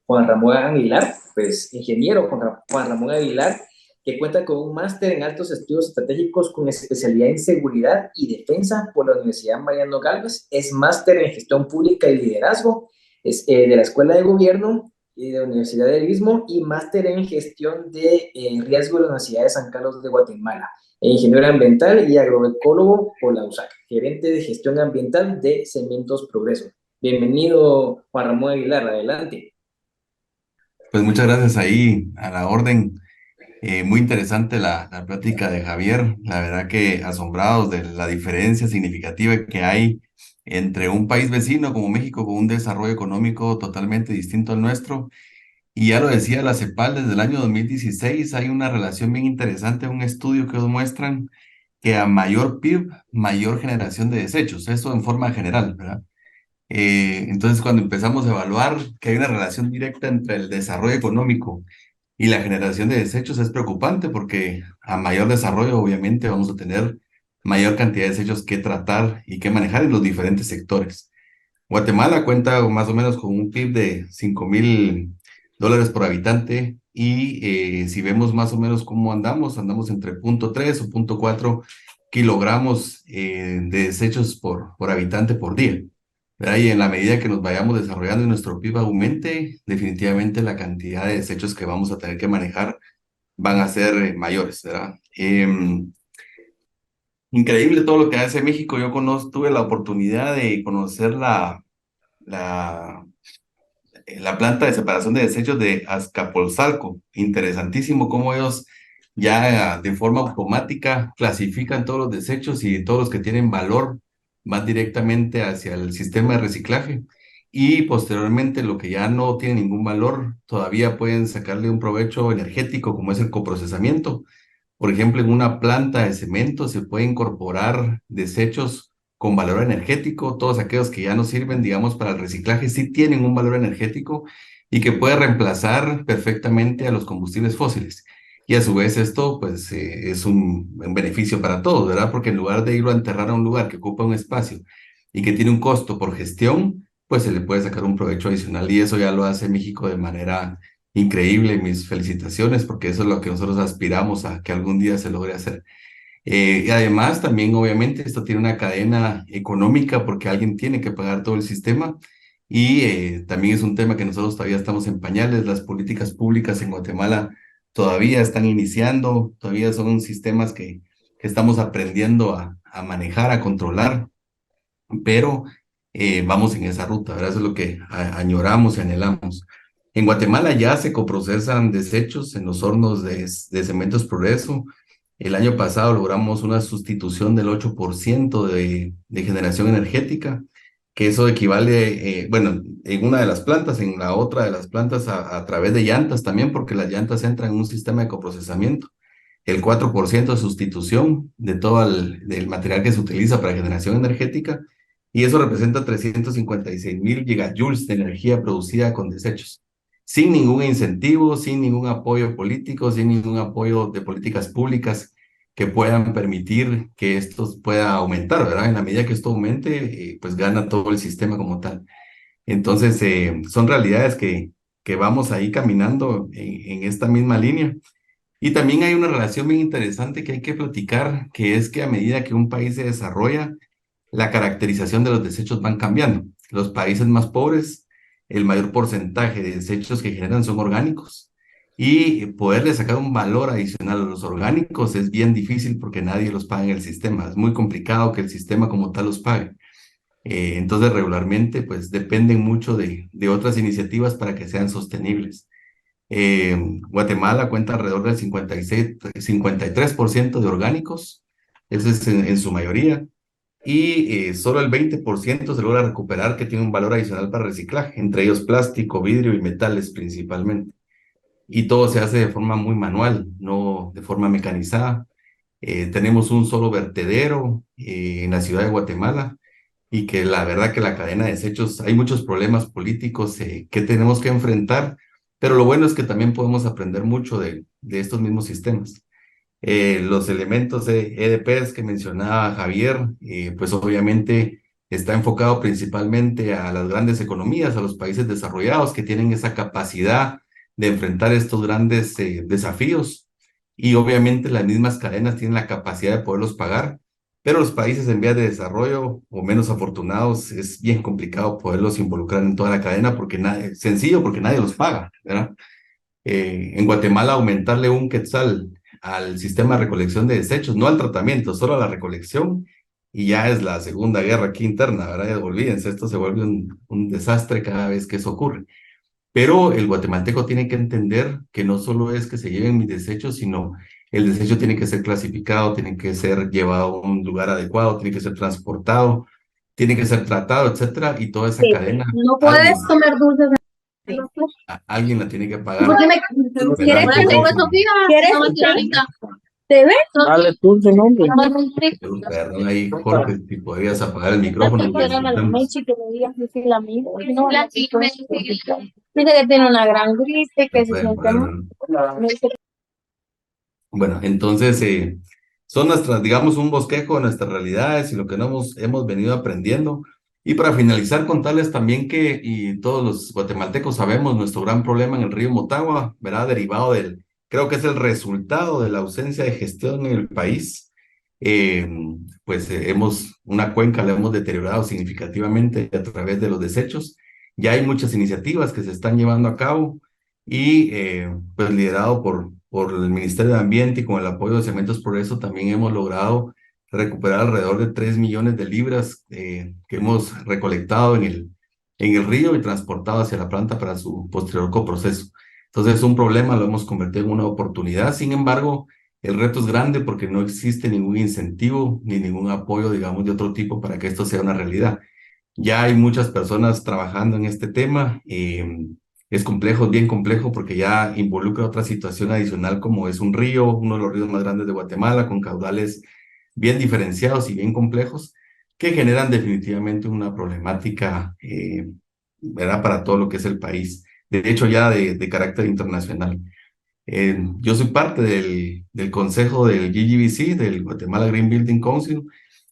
Juan Ramón Aguilar, pues ingeniero Juan Ramón Aguilar, que cuenta con un máster en altos estudios estratégicos con especialidad en seguridad y defensa por la Universidad Mariano Gálvez, es máster en gestión pública y liderazgo, es de la Escuela de Gobierno y de la Universidad del Istmo y máster en gestión de riesgo de la Universidad de San Carlos de Guatemala, ingeniero ambiental y agroecólogo por la USAC, gerente de gestión ambiental de Cementos Progreso. Bienvenido, Juan Ramón Aguilar, adelante. Pues muchas gracias ahí a la orden. Muy interesante la plática de Javier. La verdad que asombrados de la diferencia significativa que hay entre un país vecino como México con un desarrollo económico totalmente distinto al nuestro. Y ya lo decía la CEPAL, desde el año 2016 hay una relación bien interesante, un estudio que nos muestran que a mayor PIB, mayor generación de desechos. Eso en forma general, ¿verdad? Entonces, cuando empezamos a evaluar que hay una relación directa entre el desarrollo económico y la generación de desechos, es preocupante porque a mayor desarrollo, obviamente, vamos a tener mayor cantidad de desechos que tratar y que manejar en los diferentes sectores. Guatemala cuenta más o menos con un PIB de $5,000 por habitante y si vemos más o menos cómo andamos entre 0.3 o 0.4 kilogramos de desechos por habitante por día. ¿Verdad? Y en la medida que nos vayamos desarrollando y nuestro PIB aumente, definitivamente la cantidad de desechos que vamos a tener que manejar van a ser mayores, ¿verdad? Increíble todo lo que hace México. Yo tuve la oportunidad de conocer la planta de separación de desechos de Azcapotzalco. Interesantísimo cómo ellos ya de forma automática clasifican todos los desechos y todos los que tienen valor van directamente hacia el sistema de reciclaje. y posteriormente lo que ya no tiene ningún valor, todavía pueden sacarle un provecho energético como es el coprocesamiento. Por ejemplo, en una planta de cemento se puede incorporar desechos con valor energético, todos aquellos que ya no sirven, digamos, para el reciclaje, sí tienen un valor energético y que puede reemplazar perfectamente a los combustibles fósiles. Y a su vez esto, pues, es un beneficio para todos, ¿verdad? Porque en lugar de irlo a enterrar a un lugar que ocupa un espacio y que tiene un costo por gestión, pues se le puede sacar un provecho adicional y eso ya lo hace México de manera increíble. Mis felicitaciones, porque eso es lo que nosotros aspiramos a que algún día se logre hacer. Y además, también obviamente esto tiene una cadena económica porque alguien tiene que pagar todo el sistema y también es un tema que nosotros todavía estamos en pañales. Las políticas públicas en Guatemala todavía están iniciando, todavía son sistemas que estamos aprendiendo a manejar, a controlar, pero vamos en esa ruta, ¿verdad? Eso es lo que añoramos y anhelamos. En Guatemala ya se coprocesan desechos en los hornos de Cementos Progreso. El año pasado logramos una sustitución del 8% de generación energética, que eso equivale, bueno, en una de las plantas, en la otra de las plantas a través de llantas también, porque las llantas entran en un sistema de coprocesamiento. El 4% de sustitución de todo del material que se utiliza para generación energética, y eso representa 356,000 gigajoules de energía producida con desechos, sin ningún incentivo, sin ningún apoyo político, sin ningún apoyo de políticas públicas que puedan permitir que esto pueda aumentar, ¿verdad? En la medida que esto aumente, pues gana todo el sistema como tal. Entonces, son realidades que vamos ahí caminando en esta misma línea. Y también hay una relación bien interesante que hay que platicar, que es que a medida que un país se desarrolla, la caracterización de los desechos van cambiando. Los países más pobres, el mayor porcentaje de desechos que generan son orgánicos. Y poderle sacar un valor adicional a los orgánicos es bien difícil porque nadie los paga en el sistema. Es muy complicado que el sistema como tal los pague. Entonces, regularmente, pues dependen mucho de otras iniciativas para que sean sostenibles. Guatemala cuenta alrededor del 53% de orgánicos, eso es en su mayoría, y solo el 20% se logra recuperar que tiene un valor adicional para reciclaje, entre ellos plástico, vidrio y metales principalmente. Y todo se hace de forma muy manual, no de forma mecanizada. Tenemos un solo vertedero en la ciudad de Guatemala y que la verdad que la cadena de desechos, hay muchos problemas políticos que tenemos que enfrentar, pero lo bueno es que también podemos aprender mucho de estos mismos sistemas. Los elementos EDPs que mencionaba Javier, pues obviamente está enfocado principalmente a las grandes economías, a los países desarrollados que tienen esa capacidad de enfrentar estos grandes desafíos y obviamente las mismas cadenas tienen la capacidad de poderlos pagar, pero los países en vías de desarrollo o menos afortunados es bien complicado poderlos involucrar en toda la cadena porque sencillo porque nadie los paga, ¿verdad? En Guatemala aumentarle un quetzal al sistema de recolección de desechos, no al tratamiento, solo a la recolección, y ya es la segunda guerra aquí interna, ¿verdad? Olvídense, esto se vuelve un desastre cada vez que eso ocurre. Pero el guatemalteco tiene que entender que no solo es que se lleven mis desechos, sino el desecho tiene que ser clasificado, tiene que ser llevado a un lugar adecuado, tiene que ser transportado, tiene que ser tratado, etcétera, y toda esa cadena. No puedes comer dulces. Alguien la tiene que pagar. ¿Por qué ¿Quieres que tengo Sofía? ¿Quieres? ¿Te ves? Dale tú su nombre. Perdón ahí, Jorge, si podrías apagar el micrófono. Dice que tiene una gran gripe, que se siente mal. Bueno, entonces son nuestras, digamos, un bosquejo de nuestras realidades y lo que no hemos venido aprendiendo. Y para finalizar, contarles también que, y todos los guatemaltecos sabemos, nuestro gran problema en el río Motagua, ¿verdad? Derivado creo que es el resultado de la ausencia de gestión en el país. Pues una cuenca la hemos deteriorado significativamente a través de los desechos. Ya hay muchas iniciativas que se están llevando a cabo y pues liderado por el Ministerio de Ambiente y con el apoyo de Cementos Progreso también hemos logrado recuperar alrededor de 3 millones de libras que hemos recolectado en el río y transportado hacia la planta para su posterior coproceso. Entonces es un problema, lo hemos convertido en una oportunidad. Sin embargo, el reto es grande porque no existe ningún incentivo ni ningún apoyo, digamos, de otro tipo para que esto sea una realidad. Ya hay muchas personas trabajando en este tema. Es complejo, bien complejo, porque ya involucra otra situación adicional como es un río, uno de los ríos más grandes de Guatemala, con caudales bien diferenciados y bien complejos, que generan definitivamente una problemática, ¿verdad? Para todo lo que es el país. De hecho, ya de carácter internacional. Yo soy parte del consejo del GGBC, del Guatemala Green Building Council,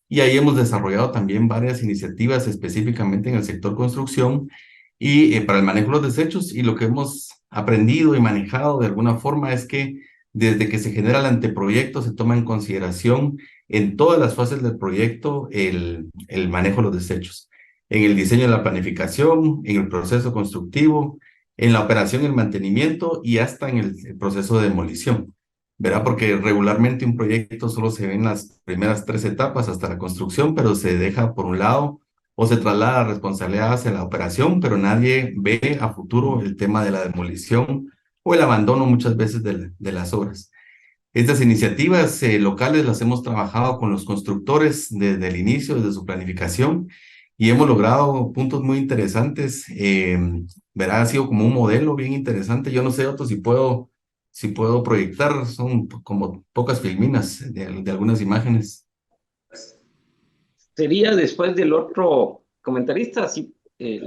y ahí hemos desarrollado también varias iniciativas específicamente en el sector construcción y para el manejo de los desechos. Y lo que hemos aprendido y manejado de alguna forma es que desde que se genera el anteproyecto se toma en consideración en todas las fases del proyecto el manejo de los desechos, en el diseño de la planificación, en el proceso constructivo, en la operación y el mantenimiento y hasta en el proceso de demolición. ¿Verdad? Porque regularmente un proyecto solo se ve en las primeras 3 etapas hasta la construcción, pero se deja por un lado o se traslada la responsabilidad hacia la operación, pero nadie ve a futuro el tema de la demolición o el abandono muchas veces de las obras. Estas iniciativas locales las hemos trabajado con los constructores desde el inicio, desde su planificación, y hemos logrado puntos muy interesantes. ¿Verdad? Ha sido como un modelo bien interesante. Yo no sé, Otto, si puedo proyectar, son como pocas filminas de algunas imágenes. Sería después del otro comentarista, así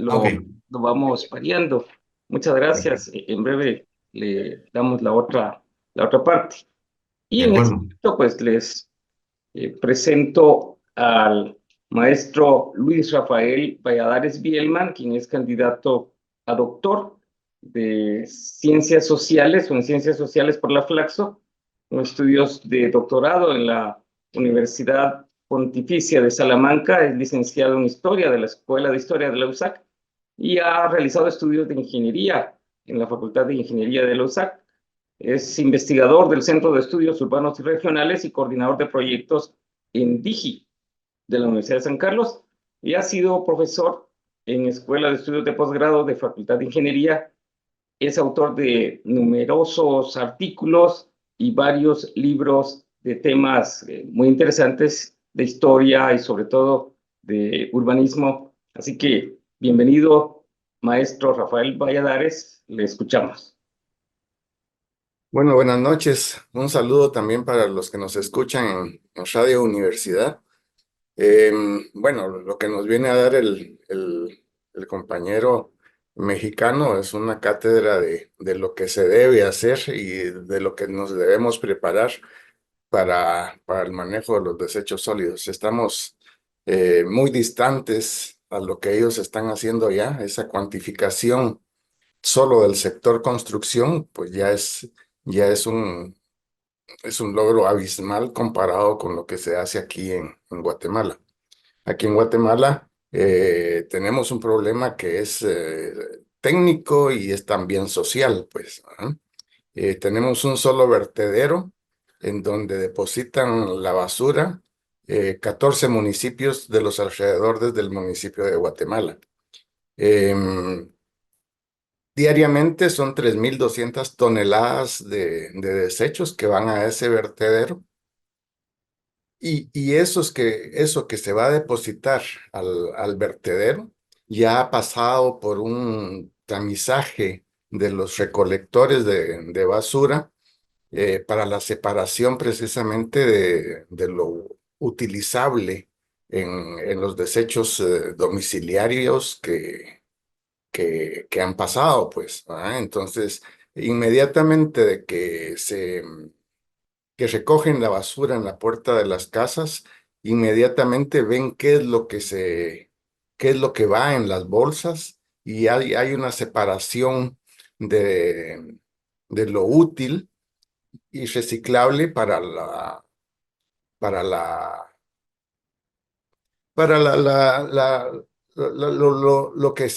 Ok, lo vamos variando. Muchas gracias. En breve le damos la otra parte. Y de en este acuerdo. momento, pues les presento al maestro Luis Rafael Valladares Bielman, quien es candidato a doctor de Ciencias Sociales o en Ciencias Sociales por la Flaxo, con estudios de doctorado en la Universidad Pontificia de Salamanca, es licenciado en Historia de la Escuela de Historia de la USAC y ha realizado estudios de ingeniería en la Facultad de Ingeniería de la USAC. Es investigador del Centro de Estudios Urbanos y Regionales y coordinador de proyectos en DIGI de la Universidad de San Carlos y ha sido profesor en Escuela de Estudios de Posgrado de Facultad de Ingeniería. Es autor de numerosos artículos y varios libros de temas muy interesantes de historia y sobre todo de urbanismo. Así que bienvenido, maestro Rafael Valladares, le escuchamos. Bueno, buenas noches. Un saludo también para los que nos escuchan en Radio Universidad. Bueno, lo que nos viene a dar el compañero mexicano es una cátedra de lo que se debe hacer y de lo que nos debemos preparar para el manejo de los desechos sólidos. Estamos muy distantes a lo que ellos están haciendo ya. Esa cuantificación solo del sector construcción, pues ya es un logro abismal comparado con lo que se hace aquí en Guatemala. Aquí en Guatemala tenemos un problema que es técnico y es también social, pues. Tenemos un solo vertedero en donde depositan la basura 14 municipios de los alrededores del municipio de Guatemala. Em, Diariamente son 3.200 toneladas de desechos que van a ese vertedero. Y eso que se va a depositar al vertedero ya ha pasado por un tamizaje de los recolectores de basura para la separación precisamente de lo utilizable en los desechos domiciliarios que han pasado, pues. Entonces, inmediatamente de que recogen la basura en la puerta de las casas, inmediatamente ven qué es lo que va en las bolsas y hay una separación de lo útil y reciclable para la, lo que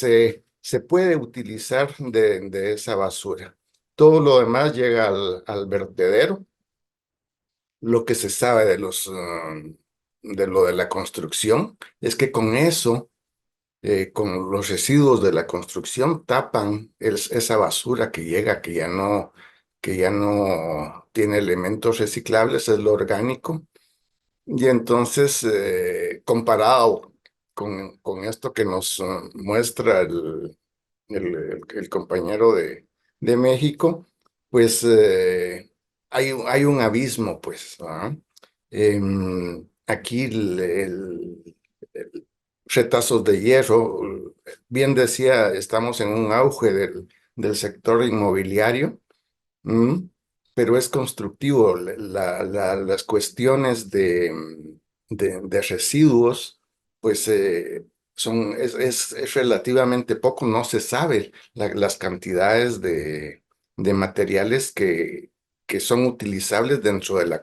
se puede utilizar de esa basura. Todo lo demás llega al vertedero. Lo que se sabe de lo de la construcción es que con eso, con los residuos de la construcción, tapan esa basura que llega, que ya no tiene elementos reciclables, es lo orgánico. Y entonces, comparado con esto que nos muestra el compañero de México, pues hay un abismo, pues. ¿Ah? Aquí el retazos de hierro, bien decía, estamos en un auge del sector inmobiliario. Mm, pero es constructivo. Las cuestiones de residuos, pues es relativamente poco, no se sabe las cantidades de materiales que son utilizables dentro de la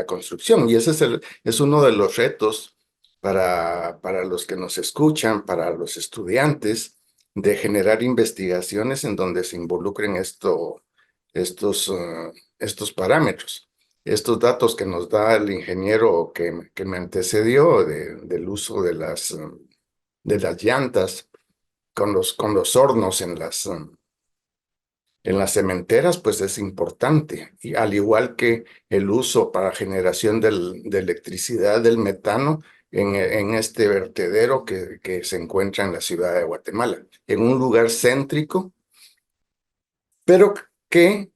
construcción. Y ese es uno de los retos para los que nos escuchan, para los estudiantes, de generar investigaciones en donde se involucren estos parámetros, estos datos que nos da el ingeniero que me antecedió del uso de las llantas con los hornos en las cementeras, pues es importante, y al igual que el uso para generación de electricidad del metano en este vertedero que se encuentra en la ciudad de Guatemala, en un lugar céntrico, pero que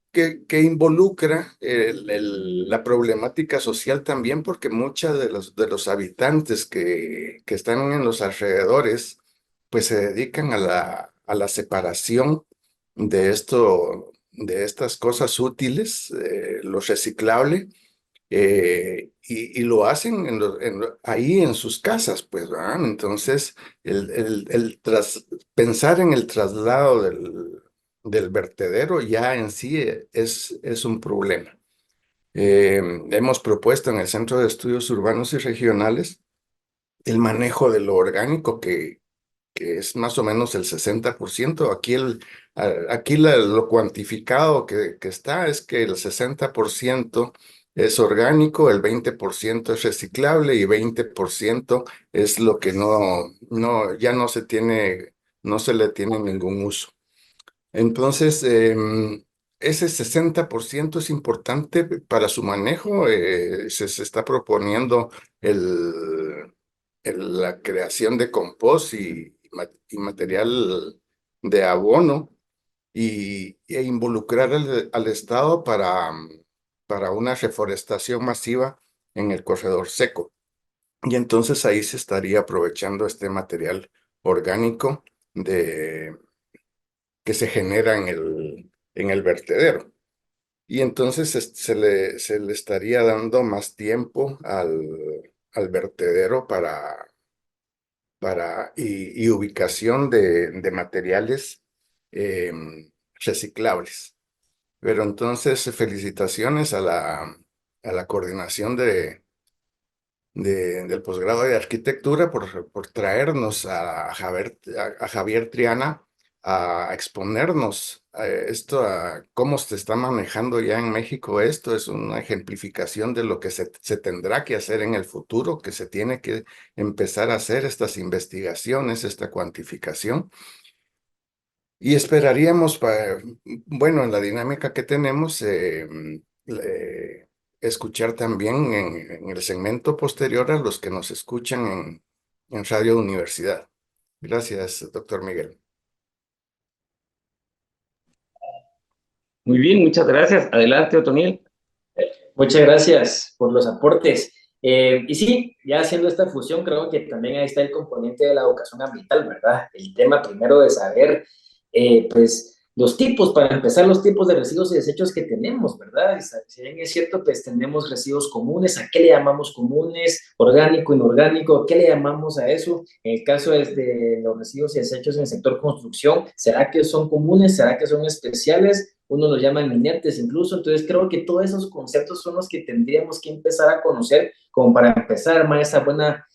involucra la problemática social también, porque muchos de los habitantes que están en los alrededores, pues se dedican a la separación de estas cosas útiles, lo reciclable, y lo hacen ahí en sus casas, pues, ¿verdad? Entonces, pensar en el traslado del vertedero ya en sí es un problema. Hemos propuesto en el Centro de Estudios Urbanos y Regionales el manejo de lo orgánico, que es más o menos el 60%. Aquí lo cuantificado que está es que el 60% es orgánico, el 20% es reciclable y 20% es lo que ya no se le tiene ningún uso. Entonces, ese 60% es importante para su manejo. Se está proponiendo la creación de compost y material de abono, e involucrar al Estado para una reforestación masiva en el corredor seco. Y entonces ahí se estaría aprovechando este material orgánico que se genera en el vertedero. Y entonces se le estaría dando más tiempo al vertedero y ubicación de materiales reciclables. Pero entonces, felicitaciones a la coordinación del posgrado de arquitectura por traernos a Javier Triana a exponernos a cómo se está manejando ya en México esto. Es una ejemplificación de lo que se tendrá que hacer en el futuro, que se tiene que empezar a hacer estas investigaciones, esta cuantificación. Y esperaríamos, bueno, en la dinámica que tenemos, escuchar también en el segmento posterior a los que nos escuchan en Radio Universidad. Gracias, doctor Miguel. Muy bien, muchas gracias. Adelante, Otoniel. Muchas gracias por los aportes. Y sí, ya haciendo esta fusión, creo que también ahí está el componente de la educación ambiental, ¿verdad? El tema primero de saber, pues, los tipos, para empezar, los tipos de residuos y desechos que tenemos, ¿verdad? Si bien es cierto, pues tenemos residuos comunes. ¿A qué le llamamos comunes? Orgánico, inorgánico, ¿qué le llamamos a eso? En el caso de los residuos y desechos en el sector construcción, ¿será que son comunes? ¿Será que son especiales? Uno los llama inertes incluso. Entonces creo que todos esos conceptos son los que tendríamos que empezar a conocer como para empezar a armar esa buena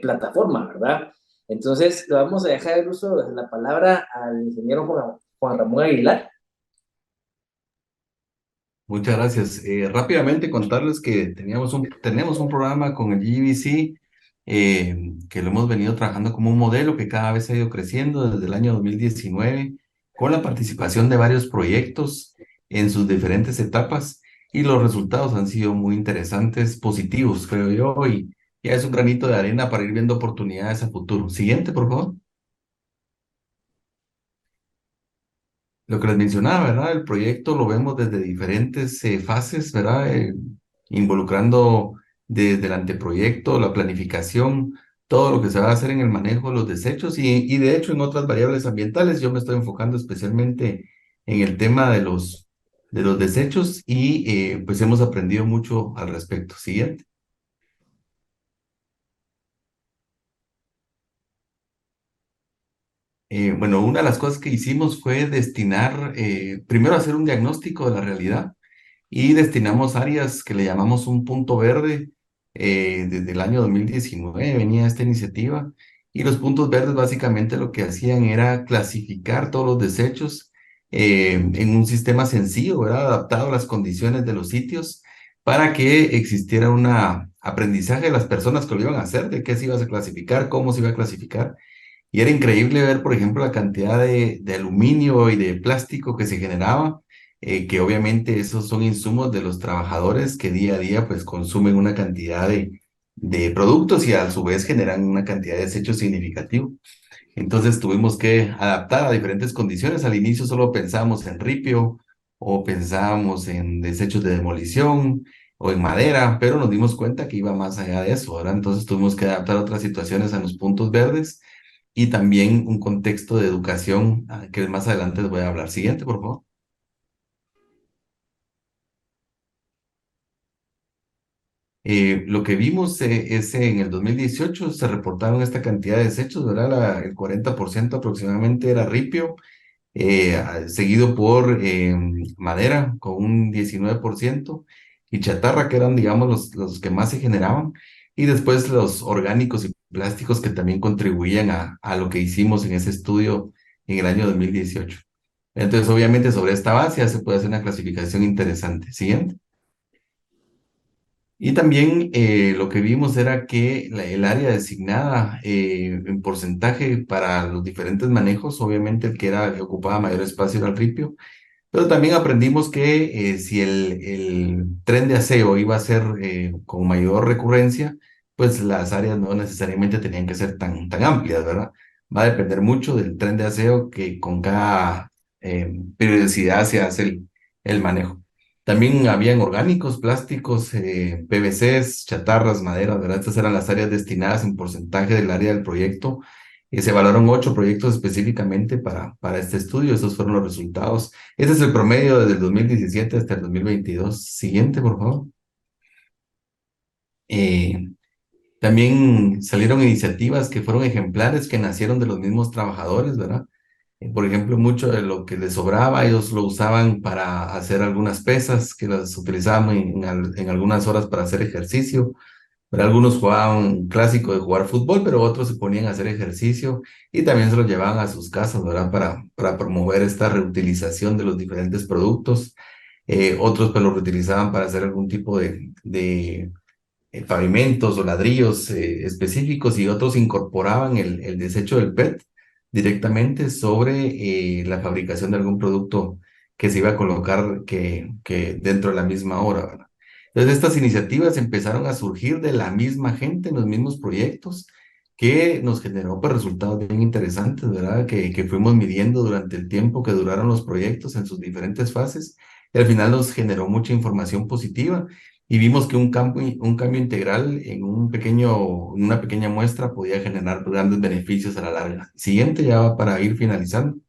plataforma, ¿verdad? Entonces le vamos a dejar el uso de la palabra al ingeniero Juan Ramón Aguilar. Muchas gracias. Rápidamente contarles que tenemos un programa con el GBC, que lo hemos venido trabajando como un modelo que cada vez ha ido creciendo desde el año 2019, con la participación de varios proyectos en sus diferentes etapas, y los resultados han sido muy interesantes, positivos, creo yo, y ya es un granito de arena para ir viendo oportunidades a futuro. Siguiente, por favor. Lo que les mencionaba, ¿verdad? El proyecto lo vemos desde diferentes fases, ¿verdad? Involucrando desde el anteproyecto, la planificación, todo lo que se va a hacer en el manejo de los desechos y de hecho en otras variables ambientales. Yo me estoy enfocando especialmente en el tema de los desechos y pues hemos aprendido mucho al respecto. Siguiente. Bueno, una de las cosas que hicimos fue destinar, primero hacer un diagnóstico de la realidad y destinamos áreas que le llamamos un punto verde. Desde el año 2019 venía esta iniciativa y los puntos verdes básicamente lo que hacían era clasificar todos los desechos en un sistema sencillo, ¿verdad? Adaptado a las condiciones de los sitios para que existiera un aprendizaje de las personas que lo iban a hacer, de qué se iba a clasificar, cómo se iba a clasificar. Y era increíble ver, por ejemplo, la cantidad de aluminio y de plástico que se generaba, que obviamente esos son insumos de los trabajadores que día a día pues consumen una cantidad de productos y a su vez generan una cantidad de desechos significativo. Entonces tuvimos que adaptar a diferentes condiciones. Al inicio solo pensábamos en ripio o pensábamos en desechos de demolición o en madera, pero nos dimos cuenta que iba más allá de eso, ¿verdad? Entonces tuvimos que adaptar otras situaciones a los puntos verdes y también un contexto de educación que más adelante les voy a hablar. Siguiente, por favor. Lo que vimos es en el 2018 se reportaron esta cantidad de desechos, ¿verdad? El 40% aproximadamente era ripio, seguido por madera con un 19% y chatarra, que eran, digamos, los que más se generaban, y después los orgánicos y plásticos que también contribuían a lo que hicimos en ese estudio en el año 2018. Entonces, obviamente, sobre esta base ya se puede hacer una clasificación interesante. Siguiente. Y también lo que vimos era que el área designada en porcentaje para los diferentes manejos, obviamente el que ocupaba mayor espacio era el ripio, pero también aprendimos que si el tren de aseo iba a ser con mayor recurrencia, pues las áreas no necesariamente tenían que ser tan amplias, ¿verdad? Va a depender mucho del tren de aseo que con cada periodicidad se hace el manejo. También habían orgánicos, plásticos, PVCs, chatarras, maderas, ¿verdad? Estas eran las áreas destinadas en porcentaje del área del proyecto. Se evaluaron 8 proyectos específicamente para este estudio. Esos fueron los resultados. Este es el promedio desde el 2017 hasta el 2022. Siguiente, por favor. También salieron iniciativas que fueron ejemplares, que nacieron de los mismos trabajadores, ¿verdad? Por ejemplo, mucho de lo que les sobraba, ellos lo usaban para hacer algunas pesas, que las utilizaban en algunas horas para hacer ejercicio. Pero algunos jugaban un clásico de jugar fútbol, pero otros se ponían a hacer ejercicio y también se los llevaban a sus casas, ¿verdad? Para promover esta reutilización de los diferentes productos. Otros pues los reutilizaban para hacer algún tipo de pavimentos o ladrillos específicos, y otros incorporaban el desecho del PET directamente sobre la fabricación de algún producto que se iba a colocar que dentro de la misma hora, ¿verdad? Entonces estas iniciativas empezaron a surgir de la misma gente en los mismos proyectos, que nos generó pues, resultados bien interesantes, ¿verdad? Que fuimos midiendo durante el tiempo que duraron los proyectos en sus diferentes fases, y al final nos generó mucha información positiva y vimos que un cambio integral en una pequeña muestra podía generar grandes beneficios a la larga. Siguiente, ya para ir finalizando.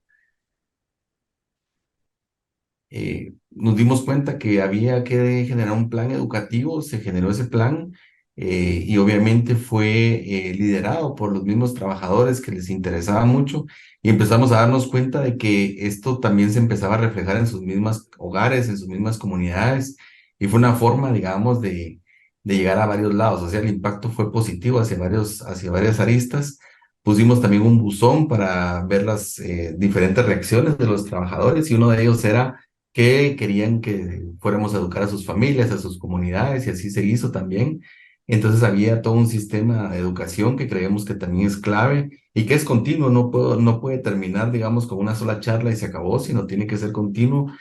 Nos dimos cuenta que había que generar un plan educativo. Se generó ese plan y obviamente fue liderado por los mismos trabajadores, que les interesaba mucho, y empezamos a darnos cuenta de que esto también se empezaba a reflejar en sus mismos hogares, en sus mismas comunidades, y fue una forma, digamos, de llegar a varios lados. O sea, el impacto fue positivo hacia varias aristas. Pusimos también un buzón para ver las diferentes reacciones de los trabajadores, y uno de ellos era que querían que fuéramos a educar a sus familias, a sus comunidades, y así se hizo también. Entonces había todo un sistema de educación que creemos que también es clave y que es continuo. No puede terminar, digamos, con una sola charla y se acabó, sino tiene que ser continuo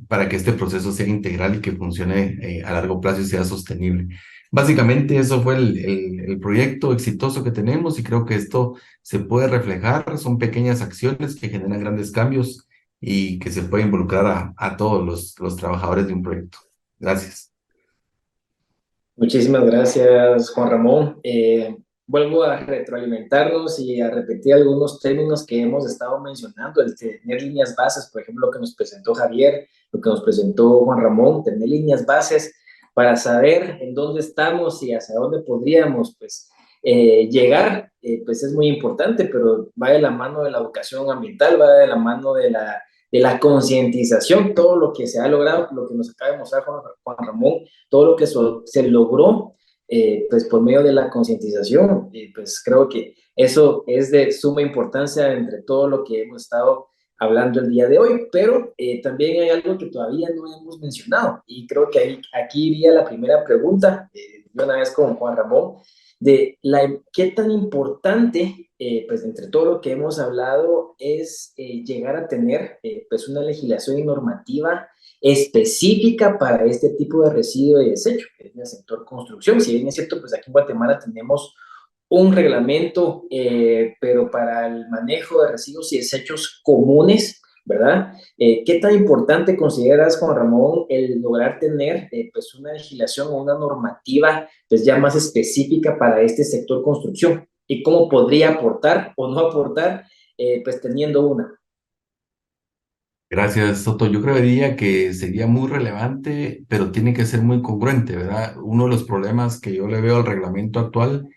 para que este proceso sea integral y que funcione a largo plazo y sea sostenible. Básicamente eso fue el proyecto exitoso que tenemos y creo que esto se puede reflejar, son pequeñas acciones que generan grandes cambios y que se puede involucrar a todos los trabajadores de un proyecto. Gracias. Muchísimas gracias, Juan Ramón. Vuelvo a retroalimentarnos y a repetir algunos términos que hemos estado mencionando, el tener líneas bases, por ejemplo, lo que nos presentó Javier, lo que nos presentó Juan Ramón, tener líneas bases para saber en dónde estamos y hacia dónde podríamos, pues, llegar, pues es muy importante, pero va de la mano de la educación ambiental, va de la mano de la concientización, todo lo que se ha logrado, lo que nos acaba de mostrar Juan Ramón, todo lo que se logró, pues por medio de la concientización, pues creo que eso es de suma importancia entre todo lo que hemos estado hablando el día de hoy, pero también hay algo que todavía no hemos mencionado y creo que aquí iría la primera pregunta, de una vez con Juan Ramón, de qué tan importante, pues entre todo lo que hemos hablado, es llegar a tener pues una legislación y normativa específica para este tipo de residuo y desecho, que es el sector construcción. Si bien es cierto, pues aquí en Guatemala tenemos un reglamento, pero para el manejo de residuos y desechos comunes, ¿verdad? ¿Qué tan importante consideras, Juan Ramón, el lograr tener pues una legislación o una normativa pues ya más específica para este sector construcción? ¿Y cómo podría aportar o no aportar pues teniendo una? Gracias, Soto. Yo creería que sería muy relevante, pero tiene que ser muy congruente, ¿verdad? Uno de los problemas que yo le veo al reglamento actual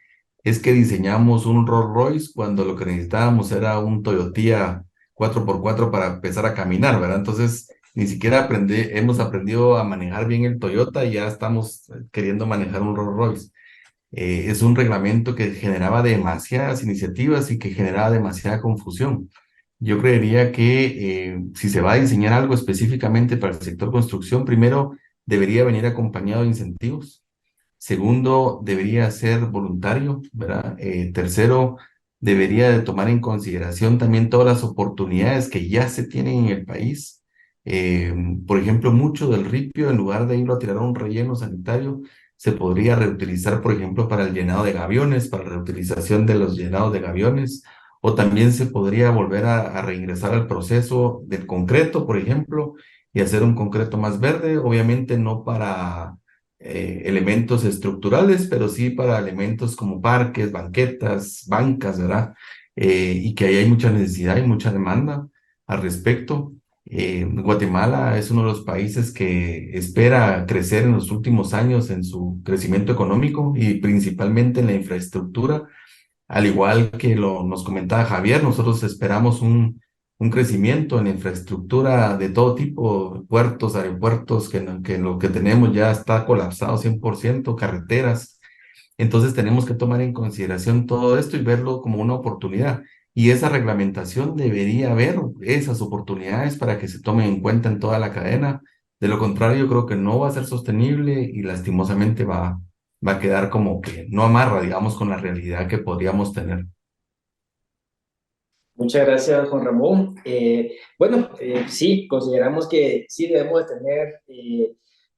es que diseñamos un Rolls Royce cuando lo que necesitábamos era un Toyota 4x4 para empezar a caminar, ¿verdad? Entonces, ni siquiera hemos aprendido a manejar bien el Toyota y ya estamos queriendo manejar un Rolls Royce. Es un reglamento que generaba demasiadas iniciativas y que generaba demasiada confusión. Yo creería que si se va a diseñar algo específicamente para el sector construcción, primero debería venir acompañado de incentivos. Segundo, debería ser voluntario, ¿verdad? Tercero, debería de tomar en consideración también todas las oportunidades que ya se tienen en el país. Eh, por ejemplo, mucho del ripio, en lugar de irlo a tirar a un relleno sanitario, se podría reutilizar, por ejemplo, para el llenado de gaviones, para la reutilización de los llenados de gaviones, o también se podría volver a reingresar al proceso del concreto, por ejemplo, y hacer un concreto más verde, obviamente no para elementos estructurales, pero sí para elementos como parques, banquetas, bancas, ¿verdad? Y que ahí hay mucha necesidad y mucha demanda al respecto. Guatemala es uno de los países que espera crecer en los últimos años en su crecimiento económico y principalmente en la infraestructura. Al igual que nos comentaba Javier, nosotros esperamos un crecimiento en la infraestructura de todo tipo, puertos, aeropuertos, que lo que tenemos ya está colapsado 100%, carreteras. Entonces tenemos que tomar en consideración todo esto y verlo como una oportunidad. Y esa reglamentación debería haber esas oportunidades para que se tomen en cuenta en toda la cadena. De lo contrario, creo que no va a ser sostenible y lastimosamente va a quedar como que no amarra, digamos, con la realidad que podríamos tener. Muchas gracias, Juan Ramón. Bueno, sí, consideramos que sí debemos de tener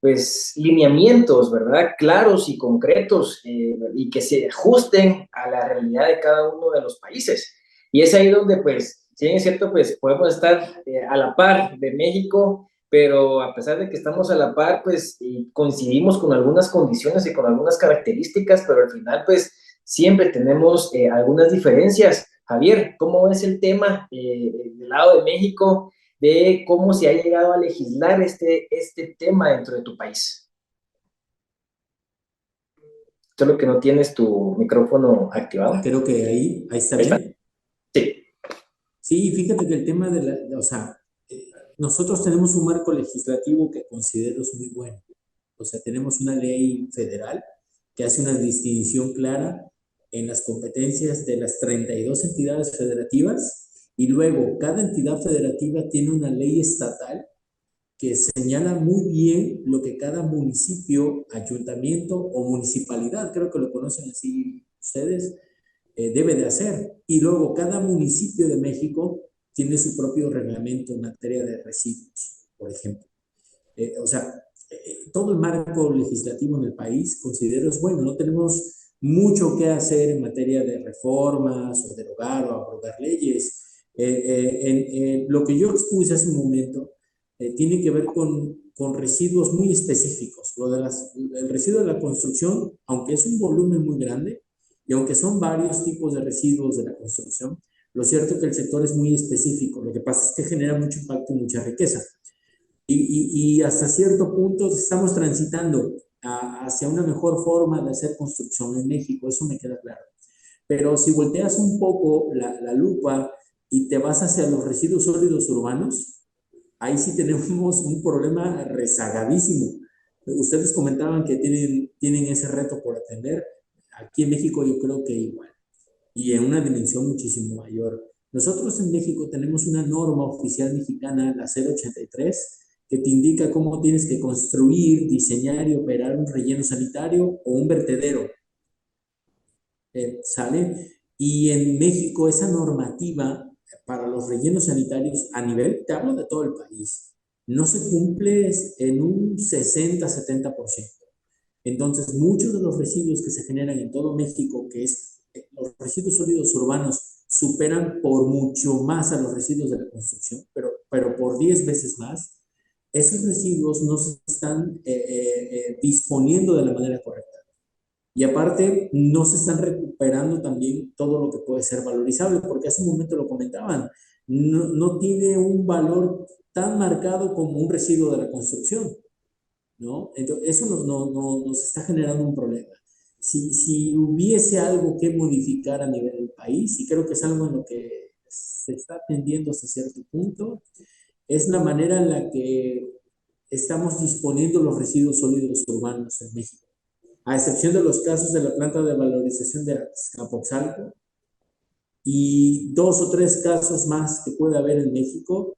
pues lineamientos, ¿verdad? Claros y concretos y que se ajusten a la realidad de cada uno de los países. Y es ahí donde, pues, si bien es cierto, pues podemos estar a la par de México, pero a pesar de que estamos a la par, pues coincidimos con algunas condiciones y con algunas características, pero al final, pues, siempre tenemos algunas diferencias. Javier, ¿cómo es el tema del lado de México de cómo se ha llegado a legislar este tema dentro de tu país? Solo que no tienes tu micrófono activado. Creo que ahí está ¿Ahí está? bien. Sí. Sí, fíjate que el tema o sea, nosotros tenemos un marco legislativo que considero es muy bueno. O sea, tenemos una ley federal que hace una distinción clara en las competencias de las 32 entidades federativas y luego cada entidad federativa tiene una ley estatal que señala muy bien lo que cada municipio, ayuntamiento o municipalidad, creo que lo conocen así ustedes, debe de hacer. Y luego cada municipio de México tiene su propio reglamento en materia de residuos, por ejemplo. O sea, todo el marco legislativo en el país, considero, es bueno. No tenemos mucho que hacer en materia de reformas o derogar o abrogar leyes. Lo que yo expuse hace un momento tiene que ver con residuos muy específicos. El residuo de la construcción, aunque es un volumen muy grande y aunque son varios tipos de residuos de la construcción, lo cierto es que el sector es muy específico. Lo que pasa es que genera mucho impacto y mucha riqueza. Y hasta cierto punto estamos transitando hacia una mejor forma de hacer construcción en México, eso me queda claro. Pero si volteas un poco la lupa y te vas hacia los residuos sólidos urbanos, ahí sí tenemos un problema rezagadísimo. Ustedes comentaban que tienen ese reto por atender. Aquí en México yo creo que igual, y en una dimensión muchísimo mayor. Nosotros en México tenemos una norma oficial mexicana, la 083, que te indica cómo tienes que construir, diseñar y operar un relleno sanitario o un vertedero. ¿Sale? Y en México esa normativa para los rellenos sanitarios a nivel, te hablo de todo el país, no se cumple en un 60-70%. Entonces, muchos de los residuos que se generan en todo México, que es los residuos sólidos urbanos, superan por mucho más a los residuos de la construcción, pero por 10 veces más. Esos residuos no se están disponiendo de la manera correcta. Y aparte, no se están recuperando también todo lo que puede ser valorizable, porque hace un momento lo comentaban, no tiene un valor tan marcado como un residuo de la construcción, ¿no? Entonces, eso nos está generando un problema. Si hubiese algo que modificar a nivel del país, y creo que es algo en lo que se está atendiendo hasta cierto punto, es la manera en la que estamos disponiendo los residuos sólidos urbanos en México. A excepción de los casos de la planta de valorización de Azcapotzalco y 2 o 3 casos más que puede haber en México,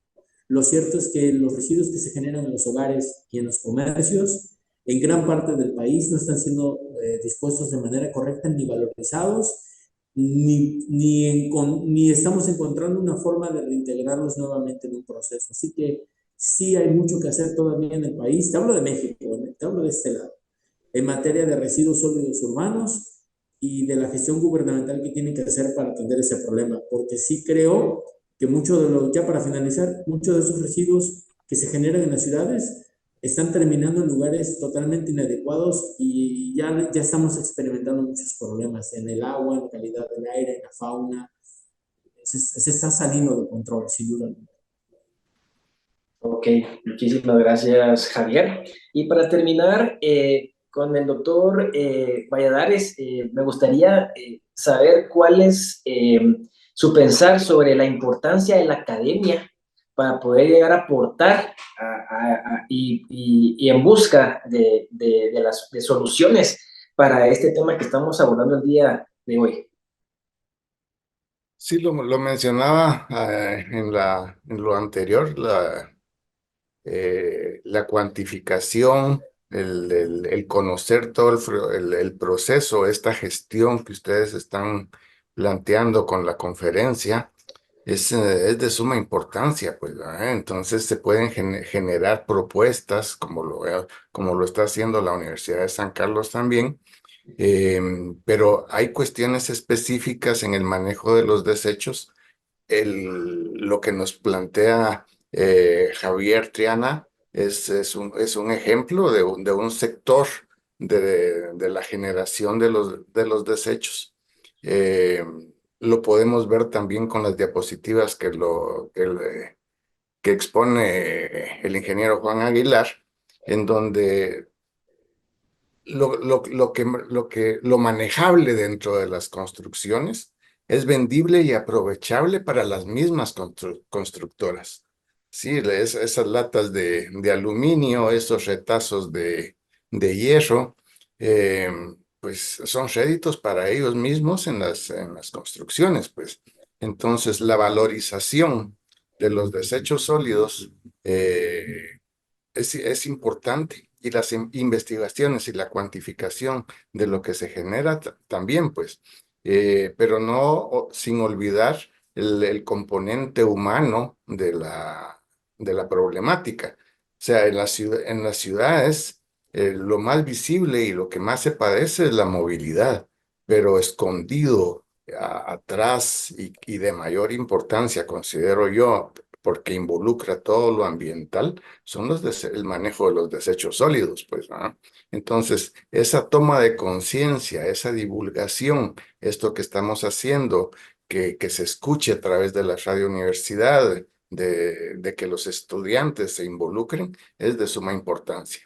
lo cierto es que los residuos que se generan en los hogares y en los comercios, en gran parte del país, no están siendo dispuestos de manera correcta ni valorizados, ni estamos encontrando una forma de reintegrarlos nuevamente en un proceso. Así que sí hay mucho que hacer todavía en el país. Te hablo de México, te hablo de este lado, en materia de residuos sólidos urbanos y de la gestión gubernamental que tiene que hacer para atender ese problema, porque sí creo que ya para finalizar, muchos de esos residuos que se generan en las ciudades están terminando en lugares totalmente inadecuados y ya estamos experimentando muchos problemas en el agua, en la calidad del aire, en la fauna. Se está saliendo de control, sin duda. Ok, muchísimas gracias, Javier. Y para terminar, con el doctor Valladares, me gustaría saber cuál es su pensar sobre la importancia de la academia para poder llegar a aportar y en busca de soluciones para este tema que estamos abordando el día de hoy. Sí, lo mencionaba en lo anterior, la cuantificación, el conocer todo el proceso, esta gestión que ustedes están planteando con la conferencia, es de suma importancia, pues, ¿verdad? Entonces se pueden generar propuestas, como lo está haciendo la Universidad de San Carlos también, pero hay cuestiones específicas en el manejo de los desechos. Lo que nos plantea Javier Triana es un ejemplo de un sector de la generación de los desechos. Lo podemos ver también con las diapositivas que expone el ingeniero Juan Aguilar, en donde lo manejable dentro de las construcciones es vendible y aprovechable para las mismas constructoras. Sí, esas latas de aluminio, esos retazos de hierro, pues son réditos para ellos mismos en las construcciones, pues. Entonces, la valorización de los desechos sólidos es importante, y las investigaciones y la cuantificación de lo que se genera también, pues, pero no sin olvidar el componente humano de la problemática. sea, en las ciudades lo más visible y lo que más se padece es la movilidad, pero escondido atrás y de mayor importancia, considero yo, porque involucra todo lo ambiental, son el manejo de los desechos sólidos, pues, ¿no? Entonces, esa toma de conciencia, esa divulgación, esto que estamos haciendo, que se escuche a través de la radio universidad, de que los estudiantes se involucren, es de suma importancia.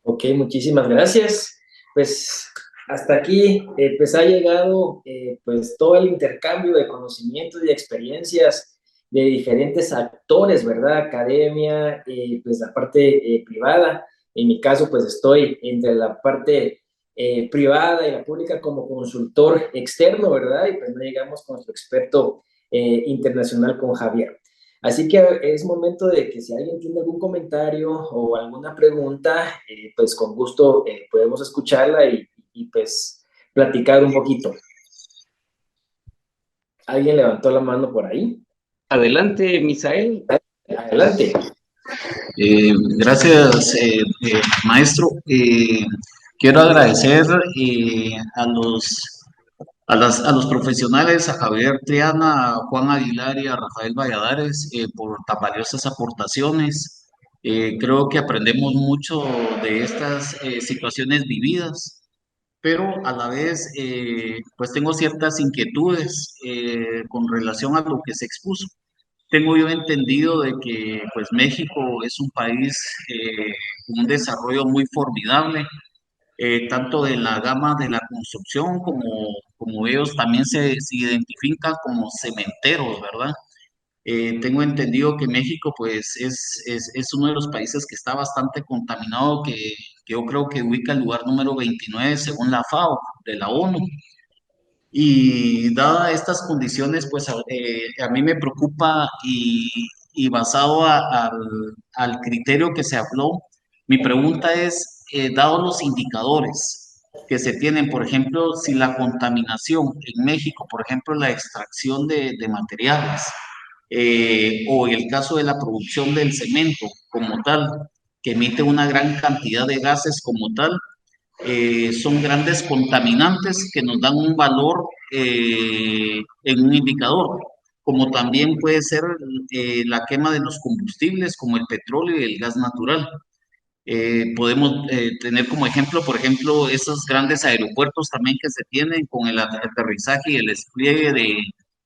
Ok, muchísimas gracias. Pues hasta aquí pues ha llegado pues todo el intercambio de conocimientos y experiencias de diferentes actores, ¿verdad? Academia, pues la parte privada. En mi caso, pues estoy entre la parte privada y la pública como consultor externo, ¿verdad? Y pues no llegamos con nuestro experto internacional, con Javier. Así que es momento de que si alguien tiene algún comentario o alguna pregunta, pues con gusto podemos escucharla y pues platicar un poquito. ¿Alguien levantó la mano por ahí? Adelante, Misael. Adelante. Gracias, maestro. Quiero agradecer a los profesionales, a Javier Triana, a Juan Aguilar y a Rafael Valladares por tan valiosas aportaciones. Creo que aprendemos mucho de estas situaciones vividas, pero a la vez pues tengo ciertas inquietudes con relación a lo que se expuso. Tengo yo entendido de que pues México es un país con un desarrollo muy formidable, tanto en la gama de la construcción como ellos también se identifican como cementeros, ¿verdad? Tengo entendido que México pues es uno de los países que está bastante contaminado, que yo creo que ubica el lugar número 29 según la FAO de la ONU. Y dadas estas condiciones, pues a mí me preocupa y basado al criterio que se habló, mi pregunta es, dados los indicadores que se tienen, por ejemplo, si la contaminación en México, por ejemplo, la extracción de materiales, o el caso de la producción del cemento como tal, que emite una gran cantidad de gases como tal, son grandes contaminantes que nos dan un valor en un indicador, como también puede ser la quema de los combustibles como el petróleo y el gas natural. Podemos tener como ejemplo, por ejemplo, esos grandes aeropuertos también que se tienen con el aterrizaje y el despliegue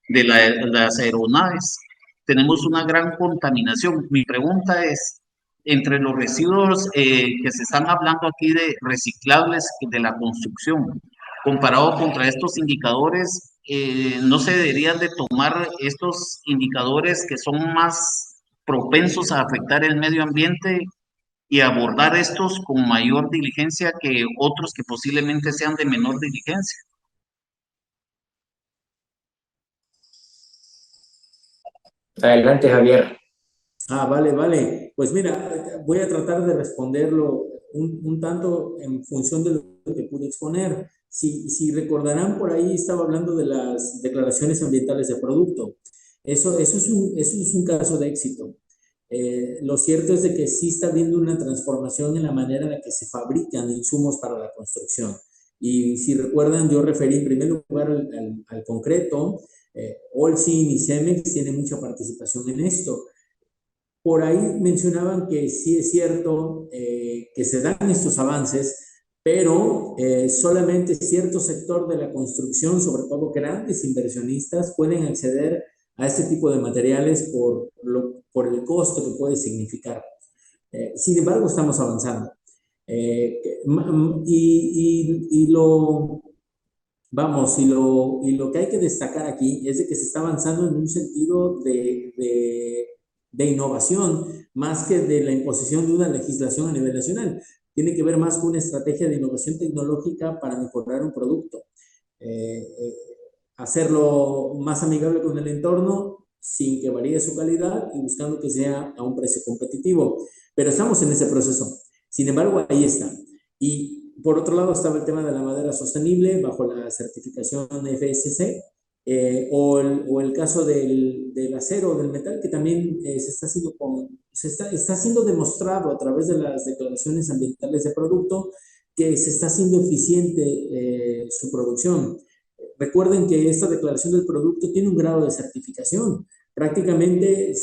de las aeronaves. Tenemos una gran contaminación. Mi pregunta es, entre los residuos que se están hablando aquí de reciclables de la construcción, comparado contra estos indicadores, ¿no se deberían de tomar estos indicadores que son más propensos a afectar el medio ambiente y abordar estos con mayor diligencia que otros que posiblemente sean de menor diligencia? Adelante, Javier. Vale. Pues mira, voy a tratar de responderlo un tanto en función de lo que pude exponer. Si recordarán, por ahí estaba hablando de las declaraciones ambientales de producto. Eso es un caso de éxito. Lo cierto es de que sí está habiendo una transformación en la manera en la que se fabrican insumos para la construcción. Y si recuerdan, yo referí en primer lugar al concreto. Holcim y Cemex tienen mucha participación en esto. Por ahí mencionaban que sí es cierto que se dan estos avances, pero solamente cierto sector de la construcción, sobre todo grandes inversionistas, pueden acceder a este tipo de materiales por el costo que puede significar. Sin embargo, estamos avanzando. Lo que hay que destacar aquí es de que se está avanzando en un sentido de innovación, más que de la imposición de una legislación a nivel nacional. Tiene que ver más con una estrategia de innovación tecnológica para mejorar un producto. Hacerlo más amigable con el entorno sin que varíe su calidad y buscando que sea a un precio competitivo. Pero estamos en ese proceso. Sin embargo, ahí está. Y por otro lado estaba el tema de la madera sostenible bajo la certificación FSC, o el caso del acero, del metal, que también se está haciendo está siendo demostrado a través de las declaraciones ambientales de producto que se está haciendo eficiente su producción. Recuerden que esta declaración del producto tiene un grado de certificación. Prácticamente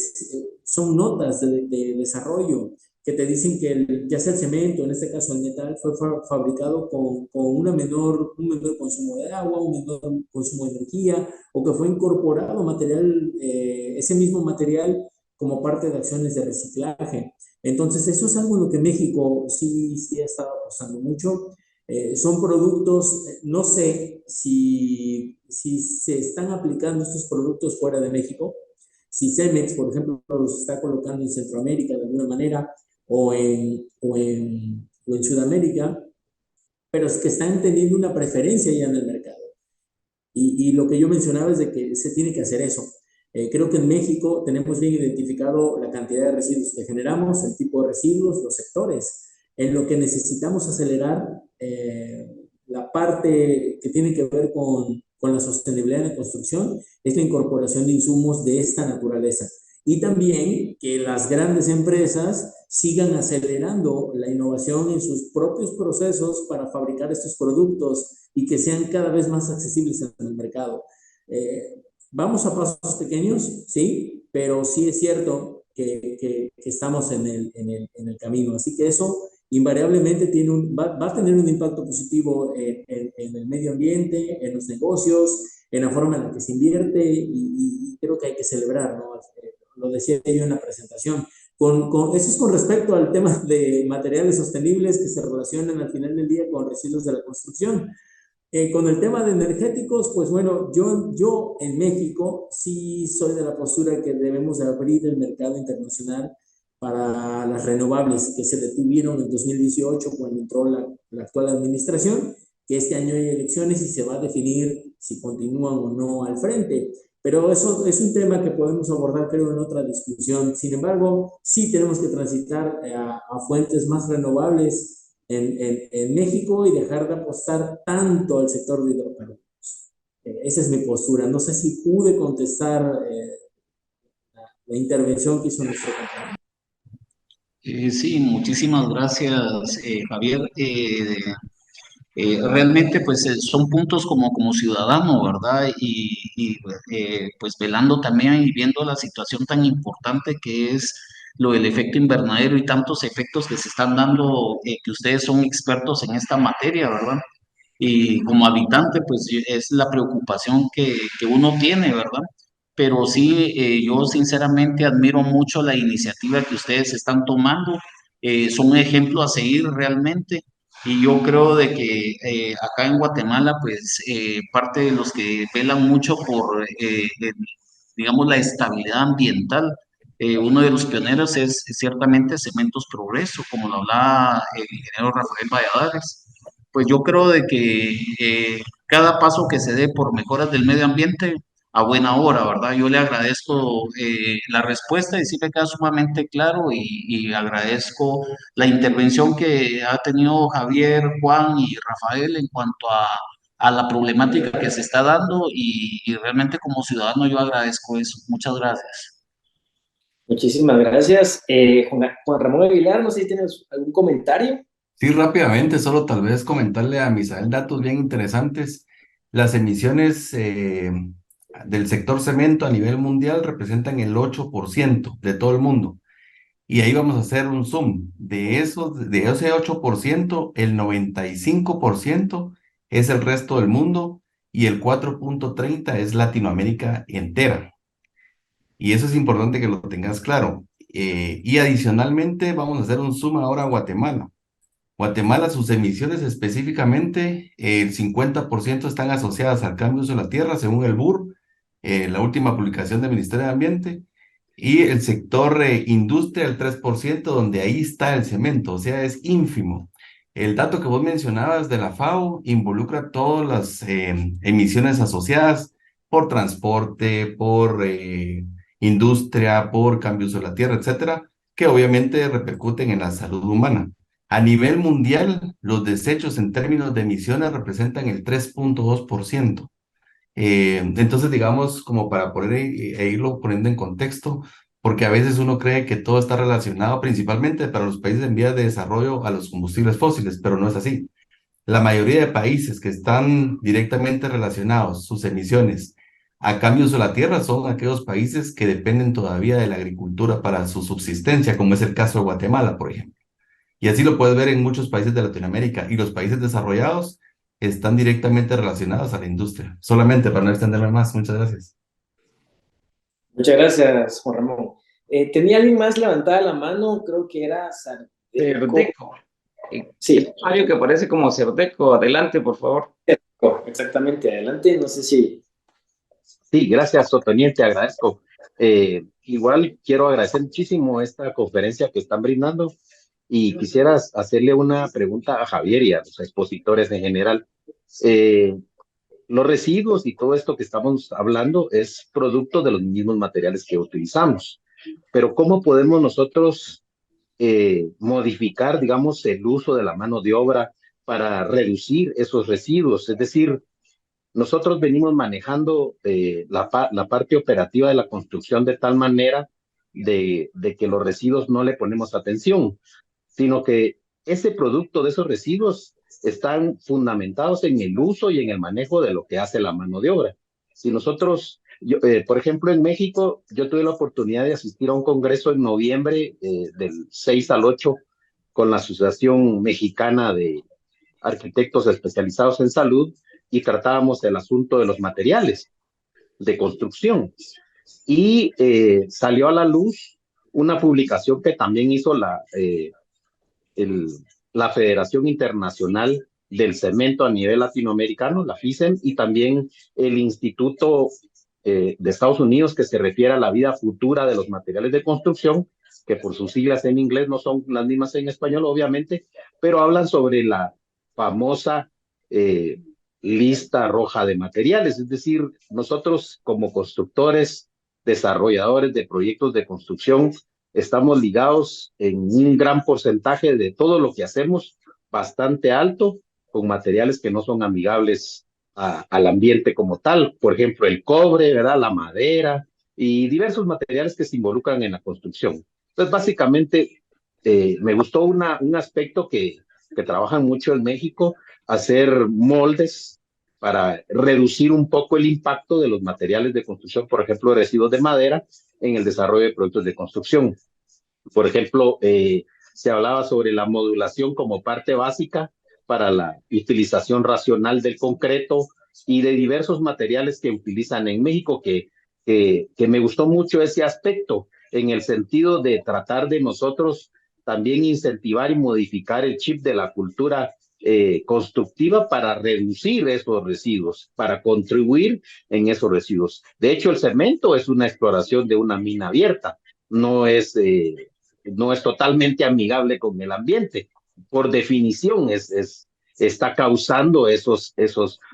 son notas de desarrollo que te dicen que ya sea el cemento, en este caso el metal, fue fabricado con un menor consumo de agua, un menor consumo de energía, o que fue incorporado material, ese mismo material como parte de acciones de reciclaje. Entonces, eso es algo en lo que México sí ha estado apostando mucho. Son productos, no sé si se están aplicando estos productos fuera de México, si Cemex, por ejemplo, los está colocando en Centroamérica de alguna manera, o en Sudamérica, pero es que están teniendo una preferencia ya en el mercado. Y lo que yo mencionaba es de que se tiene que hacer eso. Creo que en México tenemos bien identificado la cantidad de residuos que generamos, el tipo de residuos, los sectores. En lo que necesitamos acelerar la parte que tiene que ver con la sostenibilidad en la construcción es la incorporación de insumos de esta naturaleza. Y también que las grandes empresas sigan acelerando la innovación en sus propios procesos para fabricar estos productos y que sean cada vez más accesibles en el mercado. Vamos a pasos pequeños, sí, pero sí es cierto que estamos en el camino. Así que eso invariablemente va a tener un impacto positivo en el medio ambiente, en los negocios, en la forma en la que se invierte y creo que hay que celebrar, ¿no? Lo decía yo en la presentación. Eso es con respecto al tema de materiales sostenibles que se relacionan al final del día con residuos de la construcción. Con el tema de energéticos, pues bueno, yo en México sí soy de la postura que debemos de abrir el mercado internacional para las renovables que se detuvieron en 2018 cuando entró la actual administración, que este año hay elecciones y se va a definir si continúan o no al frente. Pero eso es un tema que podemos abordar, creo, en otra discusión. Sin embargo, sí tenemos que transitar a fuentes más renovables en México y dejar de apostar tanto al sector de hidrocarburos. Esa es mi postura. No sé si pude contestar la intervención que hizo nuestro compañero. Sí, muchísimas gracias, Javier. Realmente pues son puntos como ciudadano, ¿verdad? Pues velando también y viendo la situación tan importante que es lo del efecto invernadero y tantos efectos que se están dando, que ustedes son expertos en esta materia, ¿verdad? Y como habitante pues es la preocupación que uno tiene, ¿verdad? Pero sí, yo sinceramente admiro mucho la iniciativa que ustedes están tomando, son un ejemplo a seguir realmente. Y yo creo de que acá en Guatemala, pues parte de los que velan mucho por, digamos, la estabilidad ambiental, uno de los pioneros es ciertamente Cementos Progreso, como lo hablaba el ingeniero Rafael Valladares. Pues yo creo de que cada paso que se dé por mejoras del medio ambiente, a buena hora, ¿verdad? Yo le agradezco la respuesta y sí me queda sumamente claro y agradezco la intervención que ha tenido Javier, Juan y Rafael en cuanto a la problemática que se está dando y realmente como ciudadano yo agradezco eso. Muchas gracias. Muchísimas gracias. Juan Ramón Aguilar, no sé si tienes algún comentario. Sí, rápidamente, solo tal vez comentarle a Misael datos bien interesantes. Las emisiones del sector cemento a nivel mundial representan el 8% de todo el mundo. Y ahí vamos a hacer un zoom. De ese 8%, el 95% es el resto del mundo y el 4.30% es Latinoamérica entera. Y eso es importante que lo tengas claro. Y adicionalmente vamos a hacer un zoom ahora a Guatemala. Guatemala, sus emisiones específicamente, el 50% están asociadas al cambio de la tierra, según el BUR, la última publicación del Ministerio de Ambiente, y el sector industria, el 3%, donde ahí está el cemento, o sea, es ínfimo. El dato que vos mencionabas de la FAO involucra todas las emisiones asociadas por transporte, por industria, por cambios de la tierra, etcétera, que obviamente repercuten en la salud humana. A nivel mundial, los desechos en términos de emisiones representan el 3.2%. Entonces, digamos, como para poder irlo poniendo en contexto, porque a veces uno cree que todo está relacionado principalmente para los países en vías de desarrollo a los combustibles fósiles, pero no es así. La mayoría de países que están directamente relacionados sus emisiones a cambios de la tierra son aquellos países que dependen todavía de la agricultura para su subsistencia, como es el caso de Guatemala, por ejemplo. Y así lo puedes ver en muchos países de Latinoamérica. Y los países desarrollados están directamente relacionados a la industria. Solamente para no extenderme más. Muchas gracias. Muchas gracias, Juan Ramón. ¿Tenía alguien más levantada la mano? Creo que era Cerdeco. Sí. El usuario que aparece como Cerdeco. Adelante, por favor. Exactamente, adelante. No sé si... Sí, gracias, Otoniel, te agradezco. Igual quiero agradecer muchísimo esta conferencia que están brindando y quisiera hacerle una pregunta a Javier y a los expositores en general. Los residuos y todo esto que estamos hablando es producto de los mismos materiales que utilizamos, pero ¿cómo podemos nosotros modificar, digamos, el uso de la mano de obra para reducir esos residuos? Es decir, nosotros venimos manejando la parte operativa de la construcción de tal manera de que los residuos no le ponemos atención, sino que ese producto de esos residuos están fundamentados en el uso y en el manejo de lo que hace la mano de obra. Si nosotros, por ejemplo, en México, yo tuve la oportunidad de asistir a un congreso en noviembre del 6 al 8 con la Asociación Mexicana de Arquitectos Especializados en Salud, y tratábamos el asunto de los materiales de construcción. Y salió a la luz una publicación que también hizo la Federación Internacional del Cemento a nivel latinoamericano, la FICEM, y también el Instituto de Estados Unidos, que se refiere a la vida futura de los materiales de construcción, que por sus siglas en inglés no son las mismas en español, obviamente, pero hablan sobre la famosa lista roja de materiales. Es decir, nosotros como constructores, desarrolladores de proyectos de construcción, estamos ligados en un gran porcentaje de todo lo que hacemos, bastante alto, con materiales que no son amigables al ambiente como tal. Por ejemplo, el cobre, ¿verdad? La madera y diversos materiales que se involucran en la construcción. Entonces, básicamente, me gustó un aspecto que trabajan mucho en México, hacer moldes para reducir un poco el impacto de los materiales de construcción, por ejemplo, residuos de madera, en el desarrollo de productos de construcción. Por ejemplo, se hablaba sobre la modulación como parte básica para la utilización racional del concreto y de diversos materiales que utilizan en México, que me gustó mucho ese aspecto, en el sentido de tratar de nosotros también incentivar y modificar el chip de la cultura constructiva para reducir esos residuos, para contribuir en esos residuos. De hecho, el cemento es una exploración de una mina abierta, no es totalmente amigable con el ambiente. Por definición, está causando esos,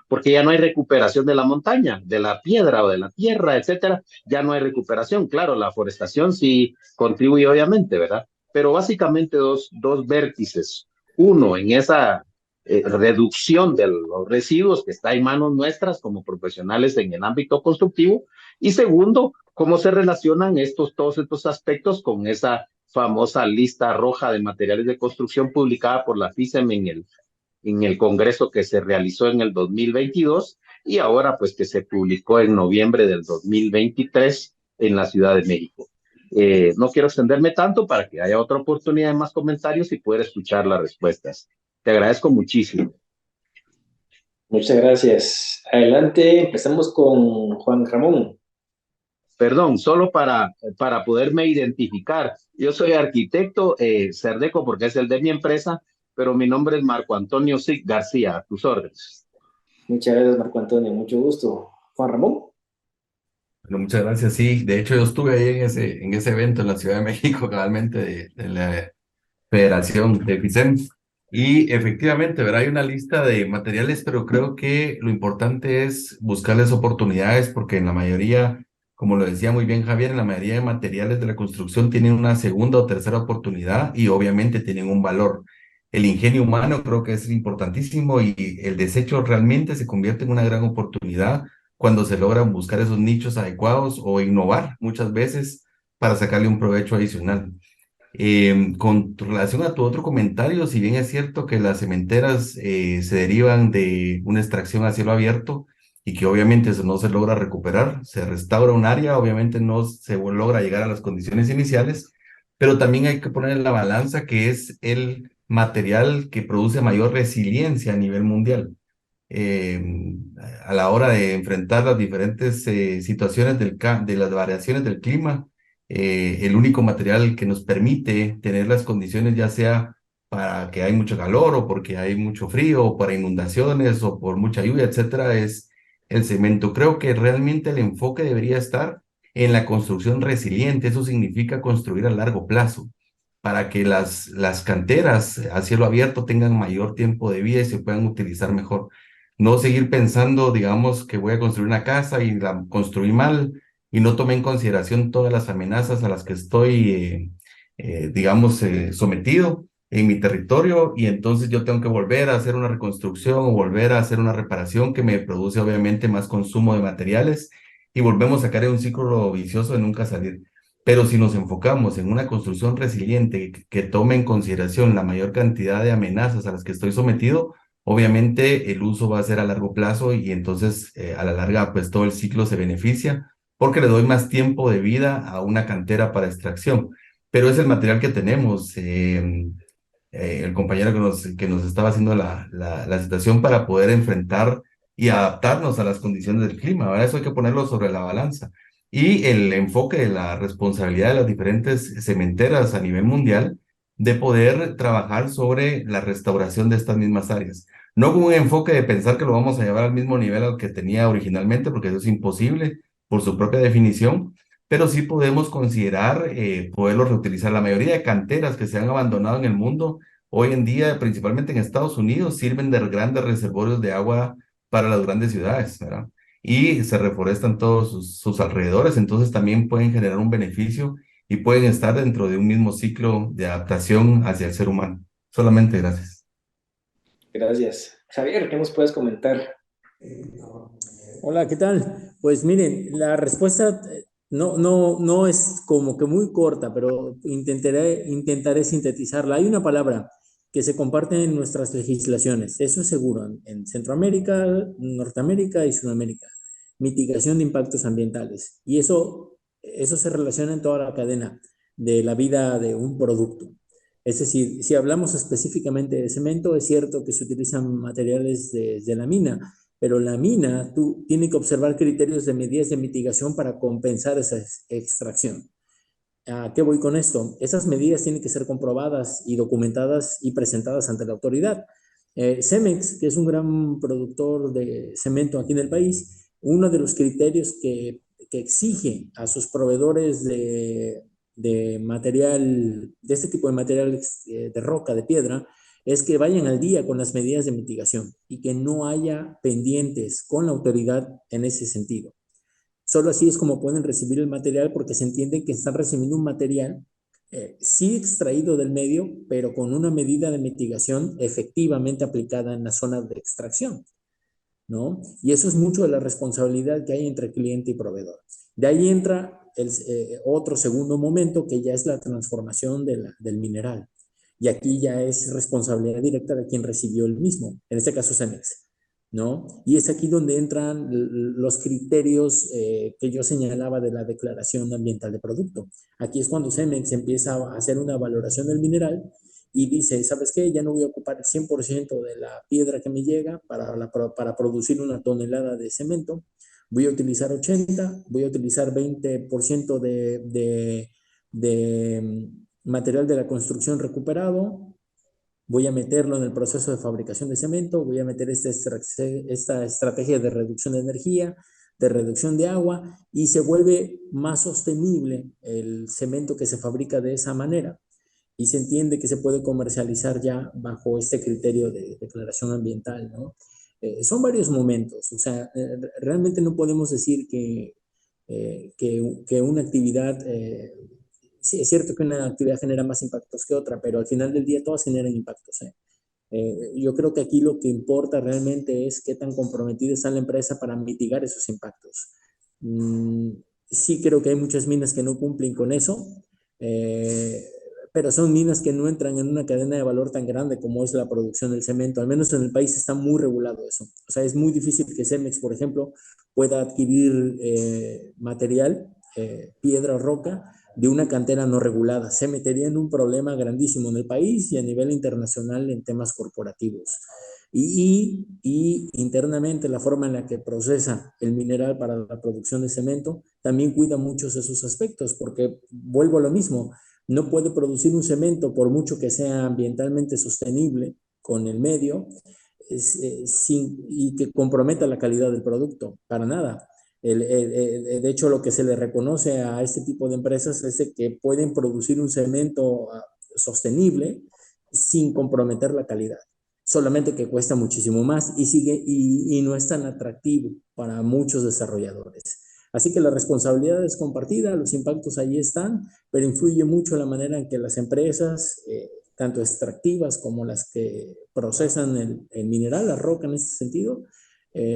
porque ya no hay recuperación de la montaña, de la piedra o de la tierra, etcétera. Ya no hay recuperación. Claro, la forestación sí contribuye, obviamente, ¿verdad? Pero básicamente dos vértices. Uno, en esa reducción de los residuos que está en manos nuestras como profesionales en el ámbito constructivo. Y segundo, cómo se relacionan todos estos aspectos con esa famosa lista roja de materiales de construcción publicada por la FICEM en el congreso que se realizó en el 2022 y ahora pues que se publicó en noviembre del 2023 en la Ciudad de México. No quiero extenderme tanto para que haya otra oportunidad de más comentarios y poder escuchar las respuestas. Te agradezco muchísimo. Muchas gracias. Adelante, empezamos con Juan Ramón. Perdón, solo para poderme identificar. Yo soy arquitecto Cerdeco porque es el de mi empresa, pero mi nombre es Marco Antonio Sig García, a tus órdenes. Muchas gracias, Marco Antonio, mucho gusto. Juan Ramón. Bueno, muchas gracias. Sí, de hecho yo estuve ahí en ese evento en la Ciudad de México, realmente de la Federación de FICEM. Y efectivamente, ¿verdad? Hay una lista de materiales, pero creo que lo importante es buscarles oportunidades porque en la mayoría, como lo decía muy bien Javier, en la mayoría de materiales de la construcción tienen una segunda o tercera oportunidad y obviamente tienen un valor. El ingenio humano creo que es importantísimo y el desecho realmente se convierte en una gran oportunidad cuando se logran buscar esos nichos adecuados o innovar muchas veces para sacarle un provecho adicional. Con relación a tu otro comentario, si bien es cierto que las cementeras se derivan de una extracción a cielo abierto y que obviamente eso no se logra recuperar, se restaura un área, obviamente no se logra llegar a las condiciones iniciales, pero también hay que poner en la balanza que es el material que produce mayor resiliencia a nivel mundial. eh, a la hora de enfrentar las diferentes situaciones de las variaciones del clima, el único material que nos permite tener las condiciones, ya sea para que hay mucho calor o porque hay mucho frío o para inundaciones o por mucha lluvia, etcétera, es el cemento. Creo que realmente el enfoque debería estar en la construcción resiliente. Eso significa construir a largo plazo para que las canteras a cielo abierto tengan mayor tiempo de vida y se puedan utilizar mejor. No seguir pensando, digamos, que voy a construir una casa y la construí mal y no tomé en consideración todas las amenazas a las que estoy, digamos, sometido en mi territorio, y entonces yo tengo que volver a hacer una reconstrucción o volver a hacer una reparación que me produce obviamente más consumo de materiales y volvemos a caer en un ciclo vicioso de nunca salir. Pero si nos enfocamos en una construcción resiliente que tome en consideración la mayor cantidad de amenazas a las que estoy sometido, obviamente el uso va a ser a largo plazo y entonces a la larga pues todo el ciclo se beneficia porque le doy más tiempo de vida a una cantera para extracción. Pero es el material que tenemos. El compañero que nos estaba haciendo la situación para poder enfrentar y adaptarnos a las condiciones del clima. Ahora eso hay que ponerlo sobre la balanza. Y el enfoque de la responsabilidad de las diferentes cementeras a nivel mundial de poder trabajar sobre la restauración de estas mismas áreas. No con un enfoque de pensar que lo vamos a llevar al mismo nivel al que tenía originalmente, porque eso es imposible por su propia definición, pero sí podemos considerar poderlo reutilizar. La mayoría de canteras que se han abandonado en el mundo hoy en día, principalmente en Estados Unidos, sirven de grandes reservorios de agua para las grandes ciudades, ¿verdad? Y se reforestan todos sus alrededores, entonces también pueden generar un beneficio y pueden estar dentro de un mismo ciclo de adaptación hacia el ser humano. Solamente gracias. Gracias. Javier, ¿qué nos puedes comentar? Hola, ¿qué tal? Pues miren, la respuesta no es como que muy corta, pero intentaré sintetizarla. Hay una palabra que se comparte en nuestras legislaciones, eso es seguro, en Centroamérica, Norteamérica y Sudamérica, mitigación de impactos ambientales. Y eso se relaciona en toda la cadena de la vida de un producto. Es decir, si hablamos específicamente de cemento, es cierto que se utilizan materiales de la mina, pero la mina, tú tienes que observar criterios de medidas de mitigación para compensar esa extracción. ¿A qué voy con esto? Esas medidas tienen que ser comprobadas y documentadas y presentadas ante la autoridad. Cemex, que es un gran productor de cemento aquí en el país, uno de los criterios que exige a sus proveedores de material, de este tipo de material de roca, de piedra, es que vayan al día con las medidas de mitigación y que no haya pendientes con la autoridad en ese sentido. Solo así es como pueden recibir el material, porque se entiende que están recibiendo un material sí extraído del medio, pero con una medida de mitigación efectivamente aplicada en la zona de extracción, ¿no? Y eso es mucho de la responsabilidad que hay entre cliente y proveedor. De ahí entra otro segundo momento, que ya es la transformación del mineral. Y aquí ya es responsabilidad directa de quien recibió el mismo, en este caso Cemex, ¿no? Y es aquí donde entran los criterios que yo señalaba de la declaración ambiental de producto. Aquí es cuando Cemex empieza a hacer una valoración del mineral y dice, ¿sabes qué? Ya no voy a ocupar el 100% de la piedra que me llega para producir una tonelada de cemento. Voy a utilizar 80, voy a utilizar 20% de material de la construcción recuperado, voy a meterlo en el proceso de fabricación de cemento, voy a meter esta estrategia de reducción de energía, de reducción de agua, y se vuelve más sostenible el cemento que se fabrica de esa manera, y se entiende que se puede comercializar ya bajo este criterio de declaración ambiental, ¿no? Son varios momentos, o sea, realmente no podemos decir que una actividad, sí, es cierto que una actividad genera más impactos que otra, pero al final del día todas generan impactos, ¿eh? Yo creo que aquí lo que importa realmente es qué tan comprometida está la empresa para mitigar esos impactos. Sí creo que hay muchas minas que no cumplen con eso, pero son minas que no entran en una cadena de valor tan grande como es la producción del cemento. Al menos en el país está muy regulado eso. O sea, es muy difícil que Cemex, por ejemplo, pueda adquirir material, piedra o roca, de una cantera no regulada. Se metería en un problema grandísimo en el país y a nivel internacional en temas corporativos. Y internamente la forma en la que procesa el mineral para la producción de cemento también cuida muchos esos aspectos, porque vuelvo a lo mismo, no puede producir un cemento por mucho que sea ambientalmente sostenible con el medio y que comprometa la calidad del producto, para nada. De hecho, lo que se le reconoce a este tipo de empresas es de que pueden producir un cemento sostenible sin comprometer la calidad, solamente que cuesta muchísimo más y no es tan atractivo para muchos desarrolladores. Así que la responsabilidad es compartida, los impactos ahí están, pero influye mucho la manera en que las empresas, tanto extractivas como las que procesan el mineral, la roca en este sentido,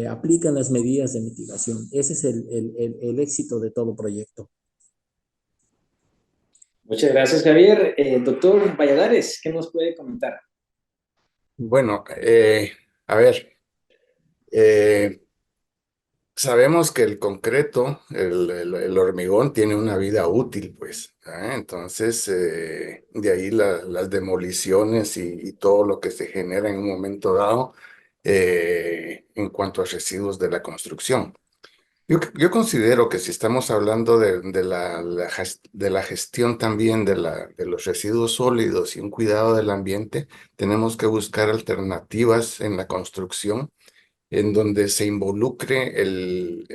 aplican las medidas de mitigación. Ese es el éxito de todo proyecto. Muchas gracias, Javier. Doctor Valladares, ¿qué nos puede comentar? Bueno, a ver, sabemos que el concreto, el hormigón, tiene una vida útil, pues. Entonces, de ahí las demoliciones y todo lo que se genera en un momento dado en cuanto a residuos de la construcción. Yo considero que si estamos hablando de la gestión también de los residuos sólidos y un cuidado del ambiente, tenemos que buscar alternativas en la construcción en donde se involucre el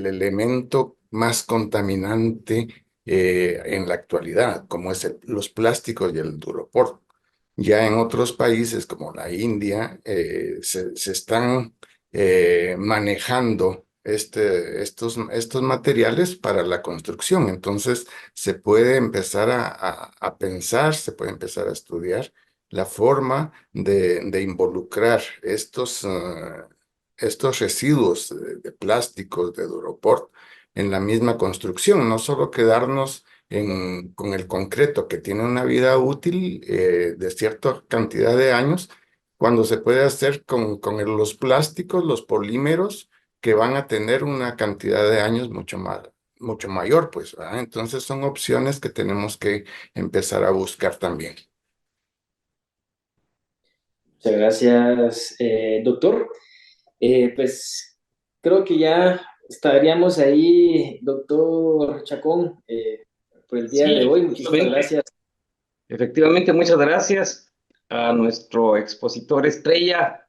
elemento más contaminante en la actualidad, como es los plásticos y el duropor. Ya en otros países como la India se están manejando estos materiales para la construcción. Entonces se puede empezar a pensar, se puede empezar a estudiar la forma de involucrar estos residuos de plásticos, de duropor, en la misma construcción, no solo quedarnos con el concreto que tiene una vida útil de cierta cantidad de años, cuando se puede hacer con los plásticos, los polímeros, que van a tener una cantidad de años mucho mayor, pues, ¿verdad? Entonces son opciones que tenemos que empezar a buscar también. Muchas gracias, doctor. Pues creo que ya estaríamos ahí, doctor Chacón, por el día de hoy. Muchísimas gracias. Efectivamente, muchas gracias a nuestro expositor estrella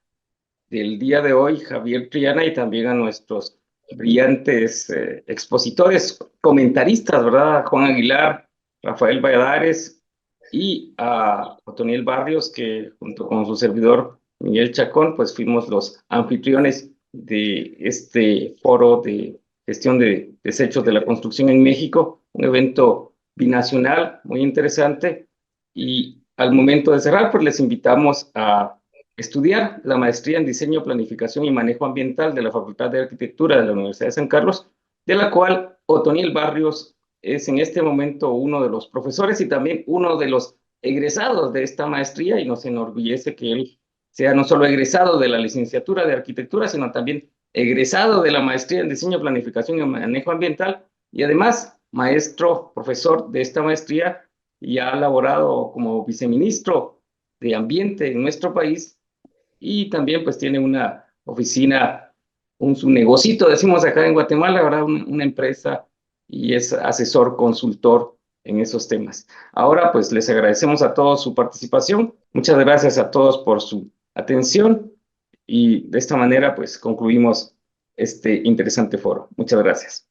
del día de hoy, Javier Triana, y también a nuestros brillantes expositores, comentaristas, ¿verdad? Juan Aguilar, Rafael Valladares y a Otoniel Barrios, que junto con su servidor Miguel Chacón, pues fuimos los anfitriones de este foro de gestión de desechos de la construcción en México, un evento binacional muy interesante. Y al momento de cerrar, pues les invitamos a estudiar la maestría en Diseño, Planificación y Manejo Ambiental de la Facultad de Arquitectura de la Universidad de San Carlos, de la cual Otoniel Barrios es en este momento uno de los profesores y también uno de los egresados de esta maestría, y nos enorgullece que él sea no solo egresado de la licenciatura de Arquitectura, sino también egresado de la maestría en Diseño, Planificación y Manejo Ambiental, y además maestro, profesor de esta maestría, y ha laborado como viceministro de Ambiente en nuestro país, y también pues tiene una oficina, su negocito, decimos acá en Guatemala, ¿verdad? Una empresa, y es asesor consultor en esos temas. Ahora pues les agradecemos a todos su participación, muchas gracias a todos por su atención, y de esta manera pues concluimos este interesante foro. Muchas gracias.